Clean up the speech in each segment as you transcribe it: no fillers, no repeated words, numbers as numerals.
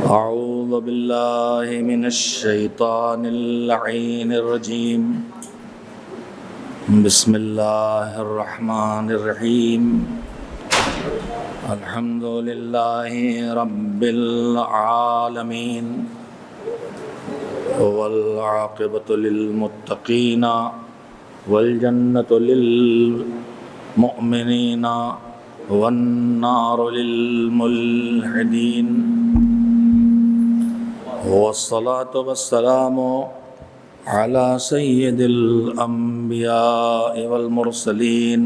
أعوذ بالله من الشيطان اللعين الرجيم. بسم الله الرحمن الرحيم. الحمد لله رب العالمين والعاقبة للمتقين والجنة للمؤمنين والنار للملحدين، والصلاة والسلام على سيد الأنبياء والمرسلين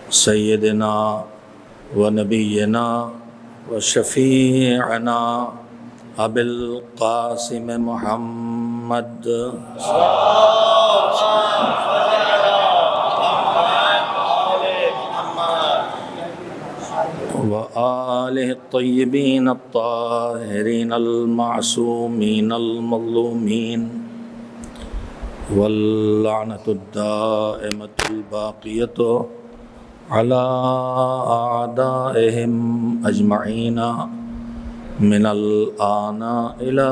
سيدنا ونبينا وشفيعنا أبي القاسم محمد وآله الطيبين الطاهرين المعصومين المظلومين، واللعنة الدائمة الباقية على أعدائهم أجمعين من الآن إلى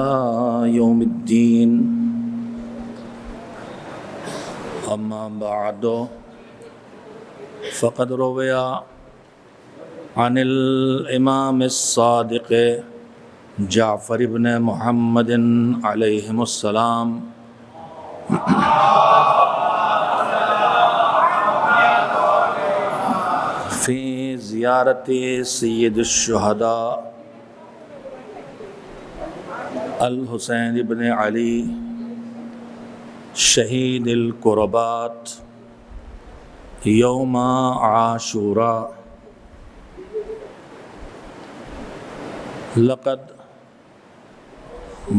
يوم الدين. أما بعد، فقد روي عن الإمام الصادق جعفر بن محمد علیہ السلام في زيارة سيد الشهداء الحسين بن علي شهيد الكربات يوم عاشوراء: لقد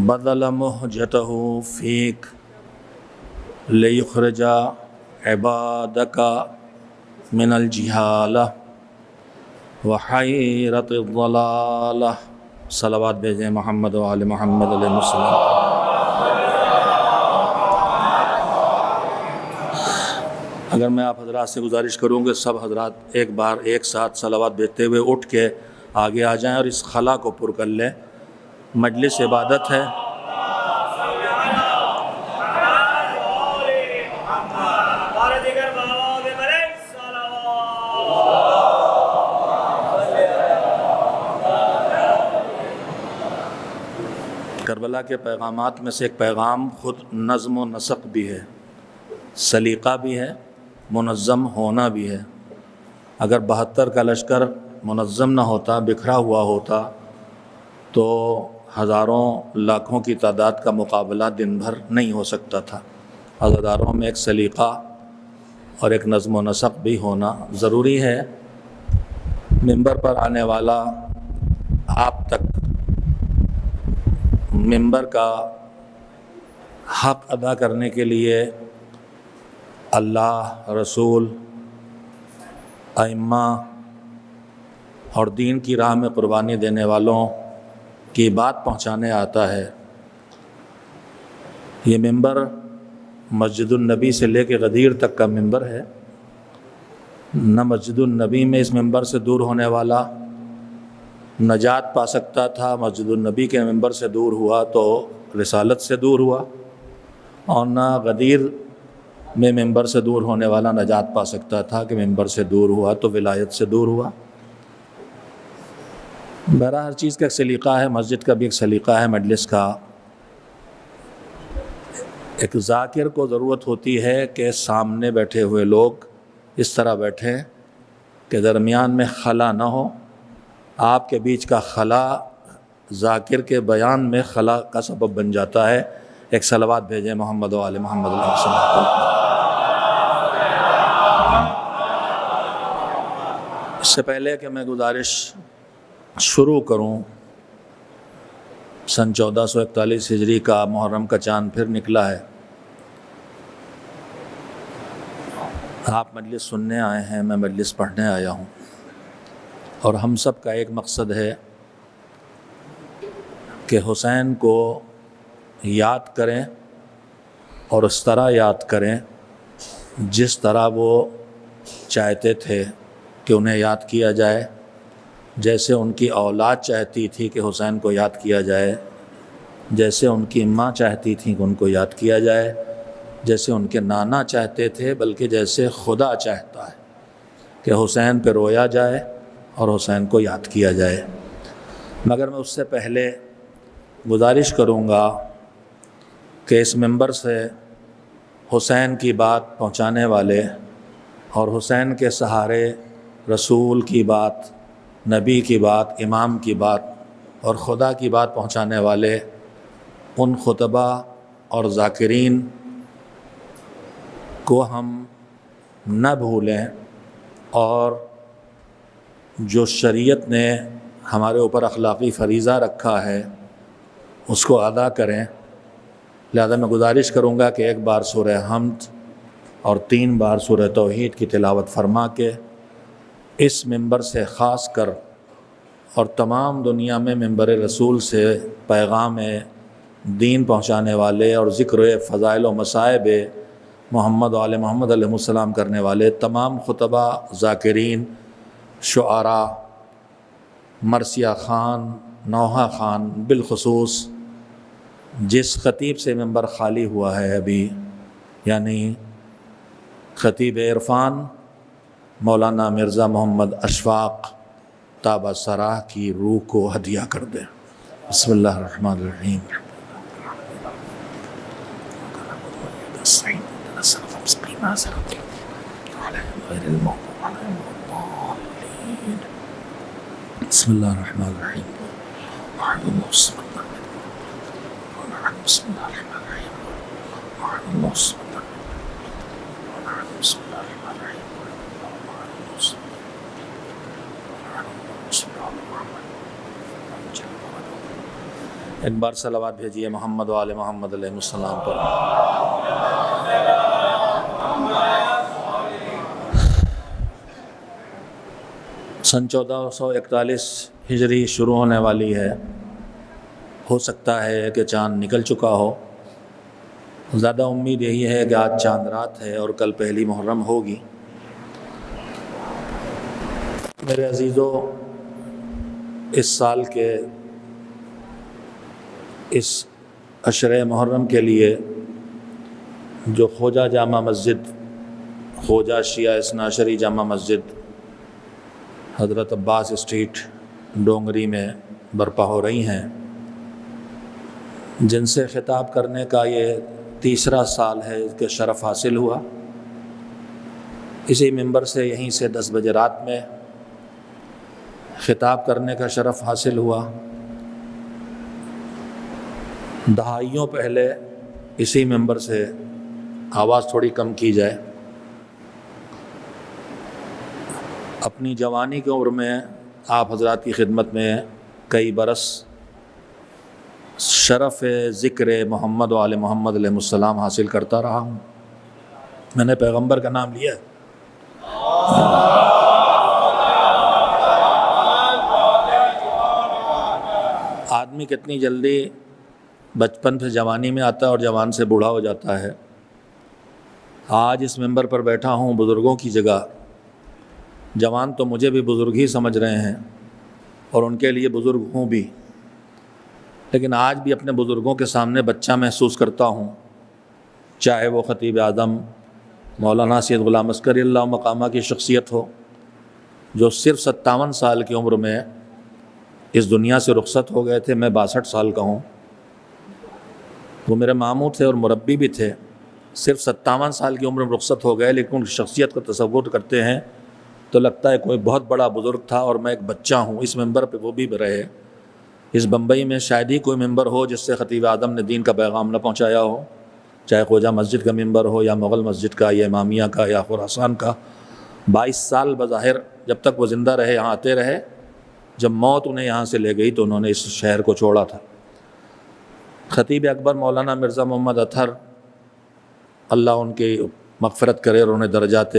بذل مهجته فيك ليخرج عبادك من الجهالة وحيرة الضلالة. صلوات بھیجیں محمد و آل محمد علیہ السلام. اگر میں آپ حضرات سے گزارش کروں کہ سب حضرات ایک بار ایک ساتھ صلوات بھیجتے ہوئے اٹھ کے آگے آ جائیں اور اس خلا کو پر کر لیں. مجلس عبادت ہے. کربلا کے پیغامات میں سے ایک پیغام خود نظم و نسق بھی ہے، سلیقہ بھی ہے، منظم ہونا بھی ہے. اگر 72 کا لشکر منظم نہ ہوتا، بکھرا ہوا ہوتا، تو ہزاروں لاکھوں کی تعداد کا مقابلہ دن بھر نہیں ہو سکتا تھا. عزاداروں میں ایک سلیقہ اور ایک نظم و نسق بھی ہونا ضروری ہے. ممبر پر آنے والا آپ تک ممبر کا حق ادا کرنے کے لیے اللہ، رسول، ائمہ اور دین کی راہ میں قربانی دینے والوں کی بات پہنچانے آتا ہے. یہ ممبر مسجد النبی سے لے کے غدیر تک کا ممبر ہے. نہ مسجد النبی میں اس ممبر سے دور ہونے والا نجات پا سکتا تھا، مسجد النبی کے ممبر سے دور ہوا تو رسالت سے دور ہوا، اور نہ غدیر میں ممبر سے دور ہونے والا نجات پا سکتا تھا کہ ممبر سے دور ہوا تو ولایت سے دور ہوا. بہرحال ہر چیز کا ایک سلیقہ ہے، مسجد کا بھی ایک سلیقہ ہے، مجلس کا. ایک ذاکر کو ضرورت ہوتی ہے کہ سامنے بیٹھے ہوئے لوگ اس طرح بیٹھیں کہ درمیان میں خلا نہ ہو. آپ کے بیچ کا خلا ذاکر کے بیان میں خلا کا سبب بن جاتا ہے. ایک صلوات بھیجیں محمد و آل محمد علیہ السلام. اس سے پہلے کہ میں گزارش شروع کروں، سن 1441 ہجری کا محرم کا چاند پھر نکلا ہے. آپ مجلس سننے آئے ہیں، میں مجلس پڑھنے آیا ہوں، اور ہم سب کا ایک مقصد ہے کہ حسین کو یاد کریں اور اس طرح یاد کریں جس طرح وہ چاہتے تھے کہ انہیں یاد کیا جائے، جیسے ان کی اولاد چاہتی تھی کہ حسین کو یاد کیا جائے، جیسے ان کی ماں چاہتی تھیں کہ ان کو یاد کیا جائے، جیسے ان کے نانا چاہتے تھے، بلکہ جیسے خدا چاہتا ہے کہ حسین پہ رویا جائے اور حسین کو یاد کیا جائے۔ مگر میں اس سے پہلے گزارش کروں گا کہ اس منبر سے حسین کی بات پہنچانے والے اور حسین کے سہارے رسول کی بات، نبی کی بات، امام کی بات اور خدا کی بات پہنچانے والے ان خطبہ اور ذاکرین کو ہم نہ بھولیں، اور جو شریعت نے ہمارے اوپر اخلاقی فریضہ رکھا ہے اس کو ادا کریں۔ لہذا میں گزارش کروں گا کہ ایک بار سورہ حمد اور 3 بار سورہ توحید کی تلاوت فرما کے اس منبر سے خاص کر اور تمام دنیا میں منبر رسول سے پیغام دین پہنچانے والے اور ذکر فضائل و مصائب محمد و آل محمد علیہ السلام کرنے والے تمام خطبہ، ذاکرین، شعراء، مرثیہ خان، نوحہ خان، بالخصوص جس خطیب سے منبر خالی ہوا ہے ابھی، یعنی خطیب عرفان مولانا مرزا محمد اشفاق تابہ سراہ کی روح کو ہدیہ کر دیں۔ بسم اللہ الرحمن الرحیم۔ بسم اللہ الرحمن الرحیم۔ بسم اللہ الرحمن الرحیم۔ ایک بار صلوات بھیجیے محمد و آل محمد علیہ السلام پر۔ سن 1441 ہجری شروع ہونے والی ہے۔ ہو سکتا ہے کہ چاند نکل چکا ہو، زیادہ امید یہی ہے کہ آج چاند رات ہے اور کل پہلی محرم ہوگی۔ میرے عزیزو، اس سال کے اس عشرہ محرم کے لیے جو خواجہ جامع مسجد، خواجہ شیعہ اثنا عشری جامع مسجد حضرت عباس اسٹریٹ ڈونگری میں برپا ہو رہی ہیں، جن سے خطاب کرنے کا یہ تیسرا سال ہے کہ شرف حاصل ہوا۔ اسی منبر سے یہیں سے 10 بجے رات میں خطاب کرنے کا شرف حاصل ہوا۔ دہائیوں پہلے اسی منبر سے آواز تھوڑی کم کی جائے۔ اپنی جوانی کی عمر میں آپ حضرات کی خدمت میں کئی برس شرف ذکر محمد و آل محمد علیہ السلام حاصل کرتا رہا ہوں۔ میں نے پیغمبر کا نام لیا ہے۔ آدمی کتنی جلدی بچپن سے جوانی میں آتا ہے اور جوان سے بوڑھا ہو جاتا ہے۔ آج اس منبر پر بیٹھا ہوں بزرگوں کی جگہ۔ جوان تو مجھے بھی بزرگ ہی سمجھ رہے ہیں اور ان کے لیے بزرگ ہوں بھی، لیکن آج بھی اپنے بزرگوں کے سامنے بچہ محسوس کرتا ہوں، چاہے وہ خطیب اعظم مولانا سید غلام عسکری اللہ مقامہ کی شخصیت ہو، جو صرف 57 سال کی عمر میں اس دنیا سے رخصت ہو گئے تھے۔ میں 62 سال کا ہوں۔ وہ میرے ماموں تھے اور مربی بھی تھے، صرف 57 سال کی عمر میں رخصت ہو گئے، لیکن ان کی شخصیت کا تصور کرتے ہیں تو لگتا ہے کوئی بہت بڑا بزرگ تھا اور میں ایک بچہ ہوں۔ اس منبر پہ وہ بھی رہے۔ اس بمبئی میں شاید ہی کوئی منبر ہو جس سے خطیب اعظم نے دین کا پیغام نہ پہنچایا ہو، چاہے خواجہ مسجد کا منبر ہو یا مغل مسجد کا یا امامیہ کا یا خراسان کا۔ 22 سال بظاہر جب تک وہ زندہ رہے یہاں آتے رہے، جب موت انہیں یہاں سے لے گئی تو انہوں نے اس شہر کو چھوڑا تھا۔ خطیب اکبر مولانا مرزا محمد اطہر، اللہ ان کی مغفرت کرے اور انہیں درجات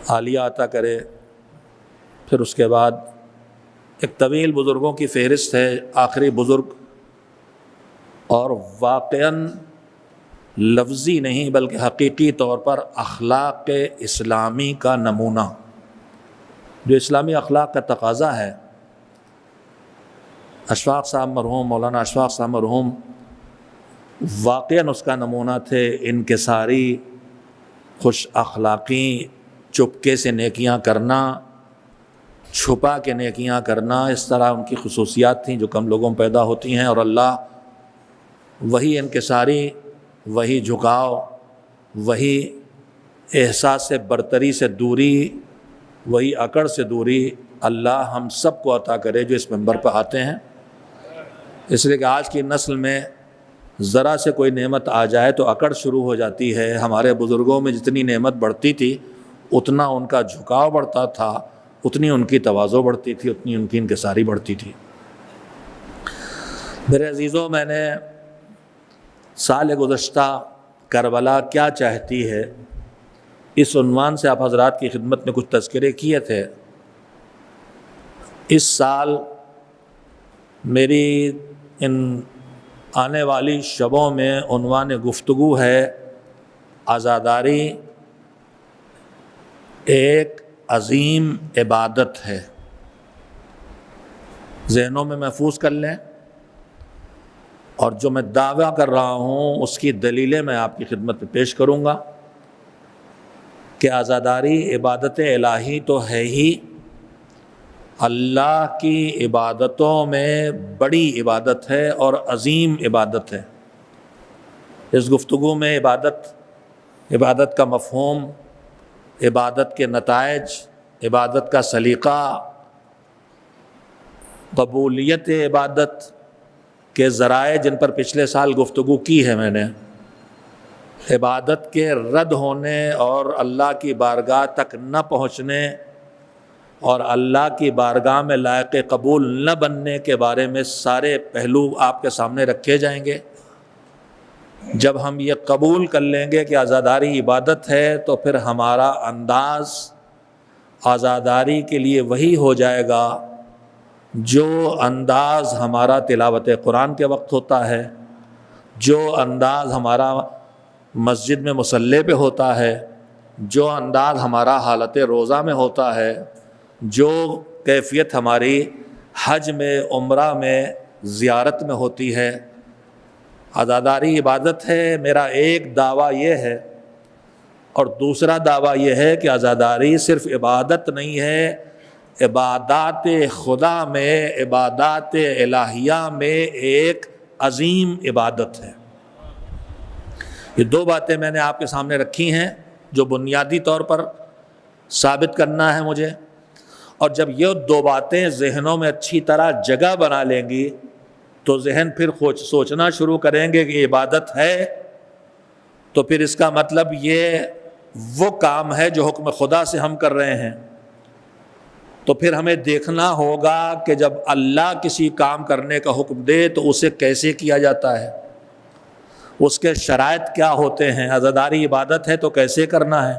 عالیہ عطا کرے۔ پھر اس کے بعد ایک طویل بزرگوں کی فہرست ہے۔ آخری بزرگ اور واقعاً لفظی نہیں بلکہ حقیقی طور پر اخلاق اسلامی کا نمونہ جو اسلامی اخلاق کا تقاضا ہے. اشفاق صاحب مرحوم، مولانا اشفاق صاحب مرحوم واقعاً اس کا نمونہ تھے. انکساری، خوش اخلاقی، چپکے سے نیکیاں کرنا، چھپا کے نیکیاں کرنا، اس طرح ان کی خصوصیات تھیں جو کم لوگوں میں پیدا ہوتی ہیں. اور اللہ وہی انکساری، وہی جھکاؤ، وہی احساس برتری سے دوری، وہی اکڑ سے دوری اللہ ہم سب کو عطا کرے جو اس منبر پہ آتے ہیں. اس لیے کہ آج کی نسل میں ذرا سے کوئی نعمت آ جائے تو اکڑ شروع ہو جاتی ہے. ہمارے بزرگوں میں جتنی نعمت بڑھتی تھی اتنا ان کا جھکاؤ بڑھتا تھا، اتنی ان کی تواضع بڑھتی تھی، اتنی ان کی انکساری بڑھتی تھی. میرے عزیزوں، میں نے سال گزشتہ کربلا کیا چاہتی ہے اس عنوان سے آپ حضرات کی خدمت میں کچھ تذکرے کیے تھے. اس سال میری ان آنے والی شبوں میں عنوان گفتگو ہے عزاداری ایک عظیم عبادت ہے. ذہنوں میں محفوظ کر لیں، اور جو میں دعویٰ کر رہا ہوں اس کی دلیلیں میں آپ کی خدمت میں پیش کروں گا کہ عزاداری عبادت الہی تو ہے ہی، اللہ کی عبادتوں میں بڑی عبادت ہے اور عظیم عبادت ہے. اس گفتگو میں عبادت کا مفہوم، عبادت کے نتائج، عبادت کا سلیقہ، قبولیت عبادت کے ذرائع جن پر پچھلے سال گفتگو کی ہے میں نے، عبادت کے رد ہونے اور اللہ کی بارگاہ تک نہ پہنچنے اور اللہ کی بارگاہ میں لائق قبول نہ بننے کے بارے میں سارے پہلو آپ کے سامنے رکھے جائیں گے. جب ہم یہ قبول کر لیں گے کہ عزاداری عبادت ہے تو پھر ہمارا انداز عزاداری کے لیے وہی ہو جائے گا جو انداز ہمارا تلاوت قرآن کے وقت ہوتا ہے، جو انداز ہمارا مسجد میں مصلی پہ ہوتا ہے، جو انداز ہمارا حالت روزہ میں ہوتا ہے، جو کیفیت ہماری حج میں، عمرہ میں، زیارت میں ہوتی ہے. عزاداری عبادت ہے. میرا ایک دعویٰ یہ ہے، اور دوسرا دعویٰ یہ ہے کہ عزاداری صرف عبادت نہیں ہے، عبادات خدا میں، عبادات الہیہ میں ایک عظیم عبادت ہے. یہ دو باتیں میں نے آپ کے سامنے رکھی ہیں جو بنیادی طور پر ثابت کرنا ہے مجھے. اور جب یہ دو باتیں ذہنوں میں اچھی طرح جگہ بنا لیں گی تو ذہن پھر سوچنا شروع کریں گے کہ عبادت ہے تو پھر اس کا مطلب یہ وہ کام ہے جو حکم خدا سے ہم کر رہے ہیں. تو پھر ہمیں دیکھنا ہوگا کہ جب اللہ کسی کام کرنے کا حکم دے تو اسے کیسے کیا جاتا ہے، اس کے شرائط کیا ہوتے ہیں. عزاداری عبادت ہے تو کیسے کرنا ہے.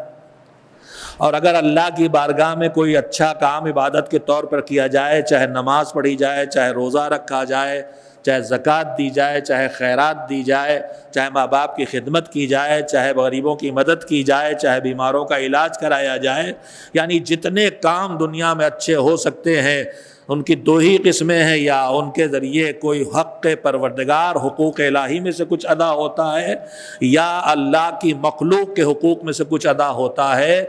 اور اگر اللہ کی بارگاہ میں کوئی اچھا کام عبادت کے طور پر کیا جائے، چاہے نماز پڑھی جائے، چاہے روزہ رکھا جائے، چاہے زکوٰۃ دی جائے، چاہے خیرات دی جائے، چاہے ماں باپ کی خدمت کی جائے، چاہے غریبوں کی مدد کی جائے، چاہے بیماروں کا علاج کرایا جائے، یعنی جتنے کام دنیا میں اچھے ہو سکتے ہیں ان کی دو ہی قسمیں ہیں، یا ان کے ذریعے کوئی حق پروردگار، حقوق الہی میں سے کچھ ادا ہوتا ہے، یا اللہ کی مخلوق کے حقوق میں سے کچھ ادا ہوتا ہے.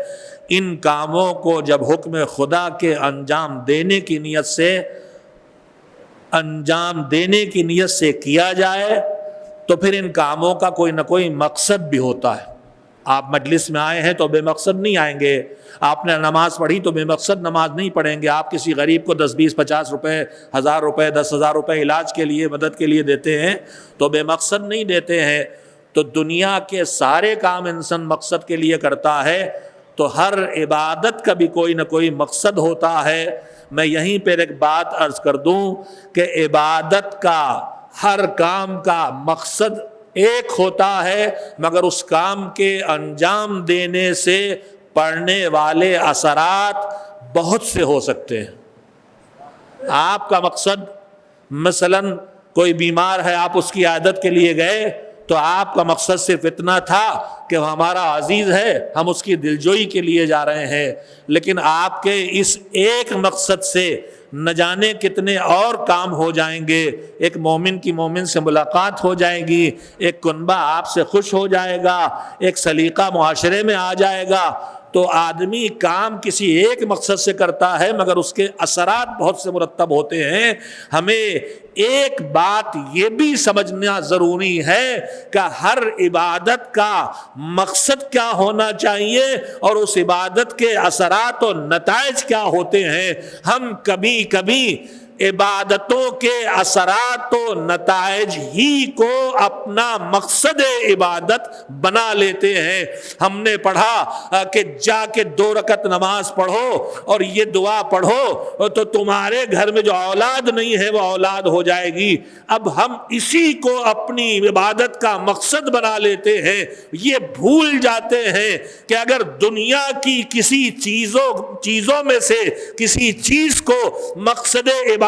ان کاموں کو جب حکم خدا کے انجام دینے کی نیت سے کیا جائے تو پھر ان کاموں کا کوئی نہ کوئی مقصد بھی ہوتا ہے. آپ مجلس میں آئے ہیں تو بے مقصد نہیں آئیں گے، آپ نے نماز پڑھی تو بے مقصد نماز نہیں پڑھیں گے. آپ کسی غریب کو 10 20 50 روپے، 1000 روپے، 10,000 روپے علاج کے لیے، مدد کے لیے دیتے ہیں تو بے مقصد نہیں دیتے ہیں. تو دنیا کے سارے کام انسان مقصد کے لیے کرتا ہے، تو ہر عبادت کا بھی کوئی نہ کوئی مقصد ہوتا ہے. میں یہیں پہ ایک بات عرض کر دوں کہ عبادت کا، ہر کام کا مقصد ایک ہوتا ہے، مگر اس کام کے انجام دینے سے پڑنے والے اثرات بہت سے ہو سکتے ہیں. آپ کا مقصد مثلاً کوئی بیمار ہے، آپ اس کی عیادت کے لیے گئے تو آپ کا مقصد صرف اتنا تھا کہ وہ ہمارا عزیز ہے، ہم اس کی دلجوئی کے لیے جا رہے ہیں، لیکن آپ کے اس ایک مقصد سے نہ جانے کتنے اور کام ہو جائیں گے۔ ایک مومن کی مومن سے ملاقات ہو جائے گی، ایک کنبہ آپ سے خوش ہو جائے گا، ایک سلیقہ معاشرے میں آ جائے گا۔ تو آدمی کام کسی ایک مقصد سے کرتا ہے مگر اس کے اثرات بہت سے مرتب ہوتے ہیں۔ ہمیں ایک بات یہ بھی سمجھنا ضروری ہے کہ ہر عبادت کا مقصد کیا ہونا چاہیے اور اس عبادت کے اثرات و نتائج کیا ہوتے ہیں۔ ہم کبھی کبھی عبادتوں کے اثرات و نتائج ہی کو اپنا مقصد عبادت بنا لیتے ہیں۔ ہم نے پڑھا کہ جا کے 2 رکعت نماز پڑھو اور یہ دعا پڑھو تو تمہارے گھر میں جو اولاد نہیں ہے وہ اولاد ہو جائے گی۔ اب ہم اسی کو اپنی عبادت کا مقصد بنا لیتے ہیں، یہ بھول جاتے ہیں کہ اگر دنیا کی کسی چیزوں میں سے کسی چیز کو مقصد عبادت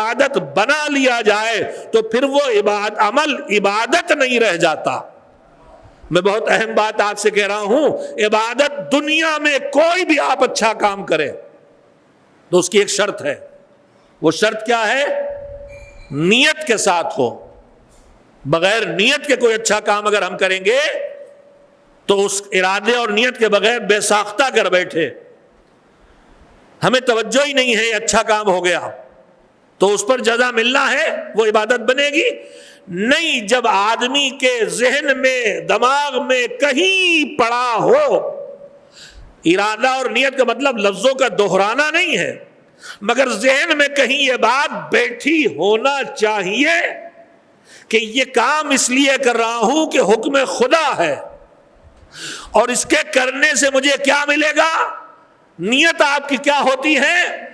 بنا لیا جائے تو پھر وہ عمل عبادت نہیں رہ جاتا۔ میں بہت اہم بات آپ سے کہہ رہا ہوں، عبادت دنیا میں کوئی بھی آپ اچھا کام کرے تو اس کی ایک شرط ہے، وہ شرط کیا ہے؟ نیت کے ساتھ ہو۔ بغیر نیت کے کوئی اچھا کام اگر ہم کریں گے تو اس ارادے اور نیت کے بغیر بے ساختہ کر بیٹھے، ہمیں توجہ ہی نہیں ہے یہ اچھا کام ہو گیا تو اس پر جزا ملنا ہے، وہ عبادت بنے گی نہیں۔ جب آدمی کے ذہن میں دماغ میں کہیں پڑا ہو، ارادہ اور نیت کا مطلب لفظوں کا دہرانا نہیں ہے، مگر ذہن میں کہیں یہ بات بیٹھی ہونا چاہیے کہ یہ کام اس لیے کر رہا ہوں کہ حکم خدا ہے اور اس کے کرنے سے مجھے کیا ملے گا۔ نیت آپ کی کیا ہوتی ہے؟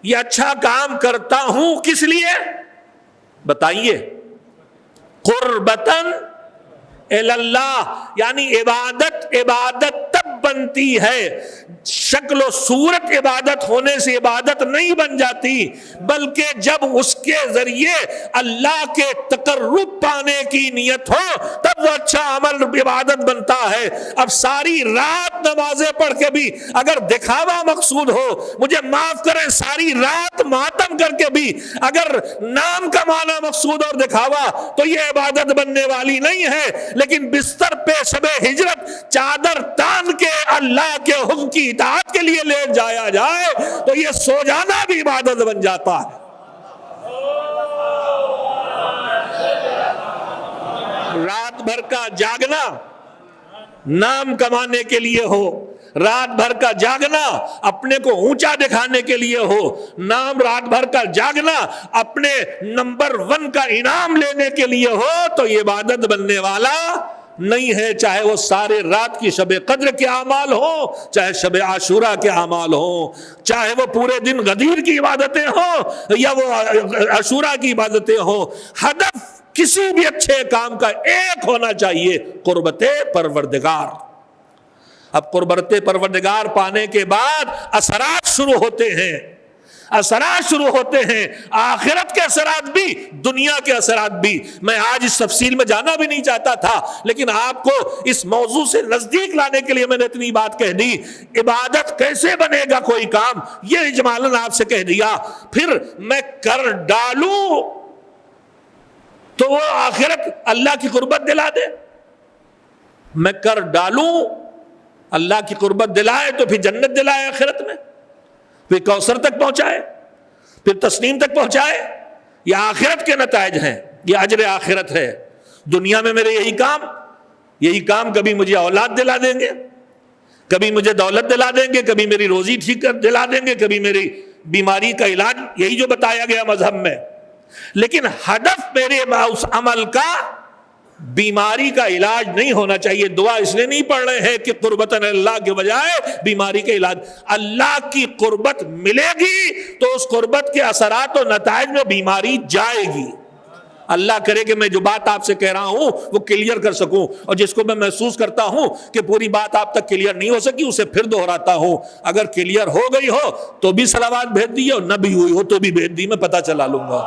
یہ اچھا کام کرتا ہوں کس لیے بتائیے؟ قربتاً الی اللہ، یعنی عبادت تب بنتی ہے، شکل و صورت عبادت ہونے سے عبادت نہیں بن جاتی، بلکہ جب اس کے ذریعے اللہ کے تقرب پانے کی نیت ہو تب وہ اچھا عمل عبادت بنتا ہے۔ اب ساری رات نمازیں پڑھ کے بھی اگر دکھاوا مقصود ہو، مجھے معاف کریں، ساری رات ماتم کر کے بھی اگر نام کمانا مقصود اور دکھاوا تو یہ عبادت بننے والی نہیں ہے۔ لیکن بستر پہ شب ہجرت چادر تان کے اللہ کے حکم کی اطاعت کے لیے لیٹ جایا جائے تو یہ سو جانا بھی عبادت بن جاتا ہے۔ رات بھر کا جاگنا نام کمانے کے لیے ہو، رات بھر کا جاگنا اپنے کو اونچا دکھانے کے لیے ہو، رات بھر کا جاگنا اپنے نمبر 1 کا انعام لینے کے لیے ہو تو یہ عبادت بننے والا نہیں ہے۔ چاہے وہ سارے رات کی شب قدر کے اعمال ہوں، چاہے شب عاشورہ کے اعمال ہوں، چاہے وہ پورے دن غدیر کی عبادتیں ہوں یا وہ عاشورہ کی عبادتیں ہوں، ہدف کسی بھی اچھے کام کا ایک ہونا چاہیے، قربت پروردگار۔ اب قربت پروردگار پانے کے بعد اثرات شروع ہوتے ہیں، آخرت کے اثرات بھی، دنیا کے اثرات بھی۔ میں آج اس تفصیل میں جانا بھی نہیں چاہتا تھا، لیکن آپ کو اس موضوع سے نزدیک لانے کے لیے میں نے اتنی بات کہہ دی۔ عبادت کیسے بنے گا کوئی کام، یہ اجمالاً آپ سے کہہ دیا۔ پھر میں کر ڈالوں تو وہ آخرت اللہ کی قربت دلا دے، میں کر ڈالوں اللہ کی قربت دلائے تو پھر جنت دلائے آخرت میں، پھر کوثر تک پہنچائے، پھر تسنیم تک پہنچائے۔ یہ آخرت کے نتائج ہیں، یہ اجر آخرت ہے۔ دنیا میں میرے یہی کام کبھی مجھے اولاد دلا دیں گے، کبھی مجھے دولت دلا دیں گے، کبھی میری روزی ٹھیک دلا دیں گے، کبھی میری بیماری کا علاج، یہی جو بتایا گیا مذہب میں۔ لیکن ہدف میرے اس عمل کا بیماری کا علاج نہیں ہونا چاہیے۔ دعا اس لیے نہیں پڑھ رہے ہیں کہ قربتاً اللہ کے بجائے بیماری کا علاج۔ اللہ کی قربت ملے گی تو اس قربت کے اثرات و نتائج میں بیماری جائے گی۔ اللہ کرے کہ میں جو بات آپ سے کہہ رہا ہوں وہ کلیئر کر سکوں، اور جس کو میں محسوس کرتا ہوں کہ پوری بات آپ تک کلیئر نہیں ہو سکی اسے پھر دہراتا ہوں۔ اگر کلیئر ہو گئی ہو تو بھی صلوات بھیج دیے، اور نہ بھی ہوئی ہو تو بھی بھیج دی، میں پتہ چلا لوں گا۔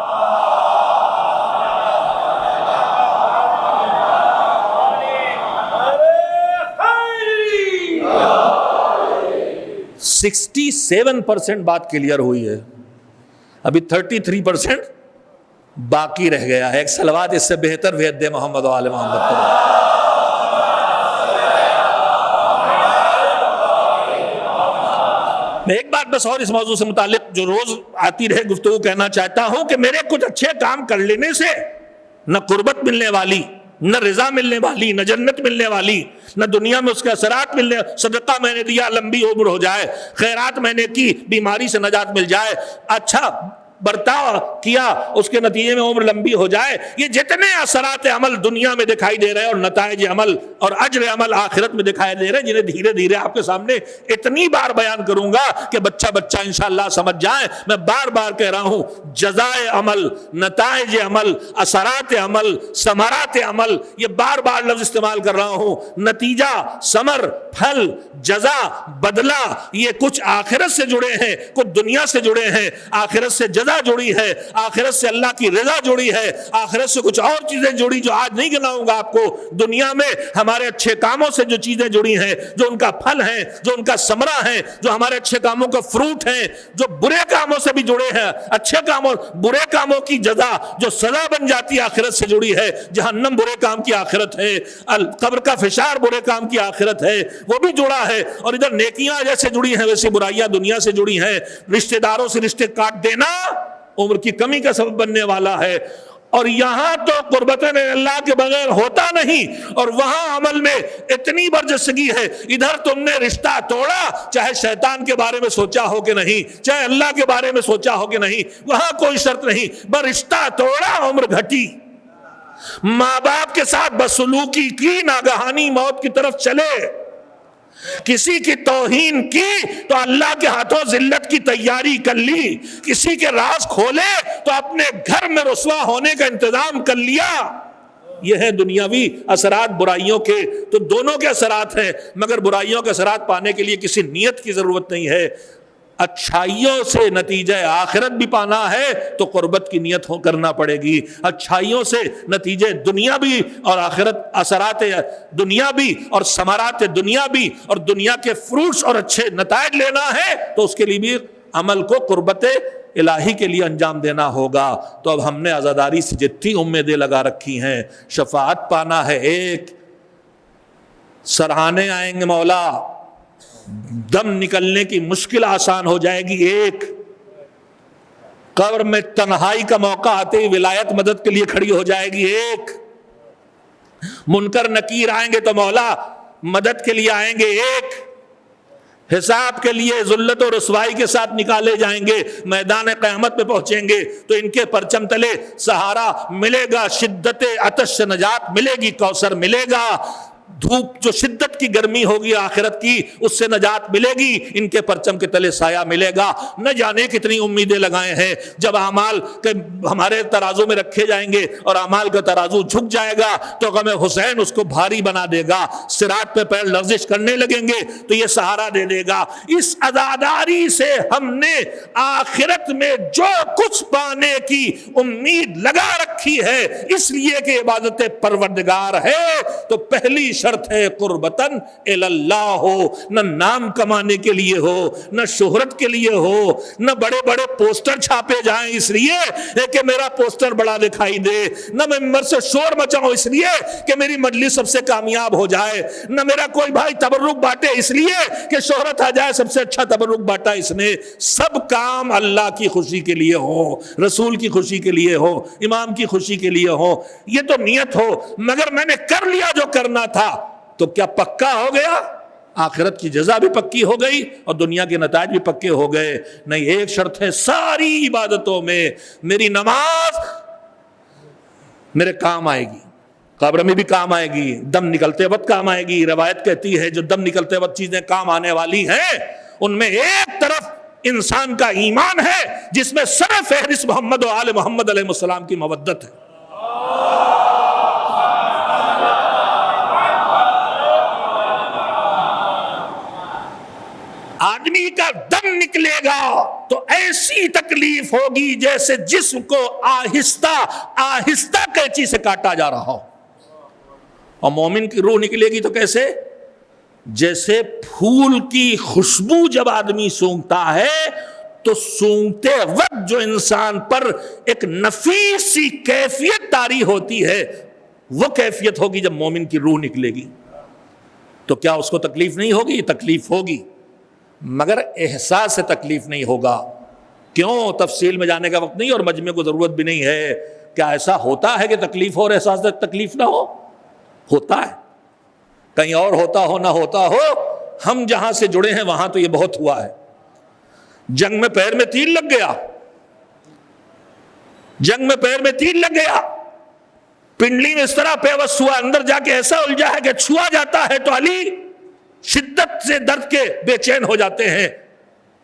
67% بات کلیئر ہوئی ہے، ابھی 33% باقی رہ گیا ہے. ایک صلوات اس سے بہتر بھیج دے محمد و آل محمد پر. میں ایک بات بس اور اس موضوع سے متعلق جو روز آتی رہے گفتگو کہنا چاہتا ہوں کہ میرے کچھ اچھے کام کر لینے سے نہ قربت ملنے والی، نہ رضا ملنے والی، نہ جنت ملنے والی، نہ دنیا میں اس کے اثرات ملنے. صدقہ میں نے دیا عمر ہو جائے، خیرات میں نے کی بیماری سے نجات مل جائے، اچھا برتاؤ کیا اس کے نتیجے میں عمر لمبی ہو جائے. یہ جتنے اثرات عمل دنیا میں دکھائی دے رہے ہیں اور نتائج عمل اور اجر عمل آخرت میں دکھائی دے رہے ہیں، جنہیں دھیرے دھیرے آپ کے سامنے اتنی بار بیان کروں گا کہ بچہ انشاءاللہ سمجھ جائیں. میں بار بار کہہ رہا ہوں، جزائے عمل، نتائج عمل، اثرات عمل، ثمرات عمل، یہ بار بار لفظ استعمال کر رہا ہوں. نتیجہ، ثمر، پھل، جزا، بدلہ، یہ کچھ آخرت سے جڑے ہیں، کچھ دنیا سے جڑے ہیں. آخرت سے جزا جڑی ہے، آخرت سے اللہ کی رضا جڑی ہے، آخرت سے کچھ اور چیزیں جڑی جو آج نہیں گناؤں گا آپ کو. دنیا میں ہمارے اچھے کاموں سے جو چیزیں جڑی ہیں، جو ان کا پھل ہیں، جو ان کا ثمرہ ہے، جو ہمارے اچھے کاموں کا فروٹ ہیں، جو برے کاموں سے بھی جڑے ہیں. اچھے کاموں، برے کاموں کی جزا جو سزا بن جاتی ہے آخرت سے جڑی ہے. جہنم برے کام کی آخرت ہے، قبر کا فشار برے کام کی آخرت ہے، وہ بھی جڑا ہے. اور ادھر نیکیاں جیسے جڑی ہیں ویسے برائیاں دنیا سے جڑی ہیں. رشتہ داروں سے رشتے کاٹ دینا عمر کی کمی کا سبب بننے والا ہے. اور یہاں تو قربتاً اللہ کے بغیر ہوتا نہیں، اور وہاں عمل میں اتنی برجستگی ہے. ادھر تم نے رشتہ توڑا، چاہے شیطان کے بارے میں سوچا ہو کہ نہیں، چاہے اللہ کے بارے میں سوچا ہو کہ نہیں، وہاں کوئی شرط نہیں، بس رشتہ توڑا، عمر گھٹی. ماں باپ کے ساتھ بدسلوکی کی، ناگہانی موت کی طرف چلے، کسی کی توہین کی تو اللہ کے ہاتھوں ذلت کی تیاری کر لی، کسی کے راز کھولے تو اپنے گھر میں رسوا ہونے کا انتظام کر لیا. یہ ہے دنیاوی اثرات برائیوں کے. تو دونوں کے اثرات ہیں، مگر برائیوں کے اثرات پانے کے لیے کسی نیت کی ضرورت نہیں ہے. اچھائیوں سے نتیجہ آخرت بھی پانا ہے تو قربت کی نیت کرنا پڑے گی. اچھائیوں سے نتیجے دنیا بھی اور آخرت، اثرات دنیا بھی اور ثمرات دنیا بھی اور دنیا کے فروٹس اور اچھے نتائج لینا ہے تو اس کے لیے بھی عمل کو قربت الہی کے لیے انجام دینا ہوگا. تو اب ہم نے عزاداری سے جتنی امیدیں لگا رکھی ہیں، شفاعت پانا ہے ایک، سرہانے آئیں گے مولا، دم نکلنے کی مشکل آسان ہو جائے گی ایک، قبر میں تنہائی کا موقع آتے ہی ولایت مدد کے لیے کھڑی ہو جائے گی ایک، منکر نکیر آئیں گے تو مولا مدد کے لیے آئیں گے ایک، حساب کے لیے ذلت و رسوائی کے ساتھ نکالے جائیں گے، میدان قیامت میں پہنچیں گے تو ان کے پرچم تلے سہارا ملے گا، شدت عطش سے نجات ملے گی، کوثر ملے گا، دھوپ جو شدت کی گرمی ہوگی آخرت کی اس سے نجات ملے گی، ان کے پرچم کے تلے سایہ ملے گا. نہ جانے کتنی امیدیں لگائے ہیں. جب اعمال ہمارے ترازو میں رکھے جائیں گے اور اعمال کا ترازو جھک جائے گا تو غم حسین اس کو بھاری بنا دے گا، صراط پہ پیر لرزش کرنے لگیں گے تو یہ سہارا دے دے گا. اس عزاداری سے ہم نے آخرت میں جو کچھ پانے کی امید لگا رکھی ہے، اس لیے کہ عبادت پروردگار ہے تو پہلی شرط ہے قربتن اللہ ہو. نہ نام کمانے کے لیے ہو، نہ شہرت کے لیے ہو، نہ بڑے بڑے پوسٹر چھاپے جائیں اس لیے کہ میرا پوسٹر بڑا دکھائی دے، نہ میں ممبر سے شور مچاؤں اس لیے کہ میری مجلس سب سے کامیاب ہو جائے، نہ میرا کوئی بھائی تبرک بانٹے اس لیے کہ شہرت آ جائے سب سے اچھا تبرک بانٹا اس نے. سب کام اللہ کی خوشی کے لیے ہو، رسول کی خوشی کے لیے ہو، امام کی خوشی کے لیے ہو، یہ تو نیت ہو. مگر میں نے کر لیا جو کرنا تھا تو کیا پکا ہو گیا؟ آخرت کی جزا بھی پکی ہو گئی اور دنیا کے نتائج بھی پکے ہو گئے. نہیں، ایک شرط ہے ساری عبادتوں میں، میری نماز میرے کام آئے گی، قبر میں بھی کام آئے گی، دم نکلتے وقت کام آئے گی. روایت کہتی ہے جو دم نکلتے وقت چیزیں کام آنے والی ہیں ان میں ایک طرف انسان کا ایمان ہے جس میں سر فہرست محمد و آل محمد علیہ السلام کی مودت ہے. آدمی کا دم نکلے گا تو ایسی تکلیف ہوگی جیسے جسم کو آہستہ آہستہ قینچی سے کاٹا جا رہا ہو. اور مومن کی روح نکلے گی تو کیسے؟ جیسے پھول کی خوشبو جب آدمی سونگھتا ہے تو سونگتے وقت جو انسان پر ایک نفیس سی کیفیت طاری ہوتی ہے وہ کیفیت ہوگی جب مومن کی روح نکلے گی. تو کیا اس کو تکلیف نہیں ہوگی؟ تکلیف ہوگی، مگر احساس سے تکلیف نہیں ہوگا. کیوں؟ تفصیل میں جانے کا وقت نہیں اور مجمع کو ضرورت بھی نہیں ہے. کیا ایسا ہوتا ہے کہ تکلیف ہو اور احساس سے تکلیف نہ ہو؟ ہوتا ہے. کہیں اور ہوتا ہو نہ ہوتا ہو، ہم جہاں سے جڑے ہیں وہاں تو یہ بہت ہوا ہے. جنگ میں پیر میں تیر لگ گیا، جنگ میں پیر میں تیر لگ گیا، پنڈلی میں اس طرح پیوست ہوا، اندر جا کے ایسا الجھا ہے کہ چھوا جاتا ہے تو علی شدت سے درد کے بے چین ہو جاتے ہیں.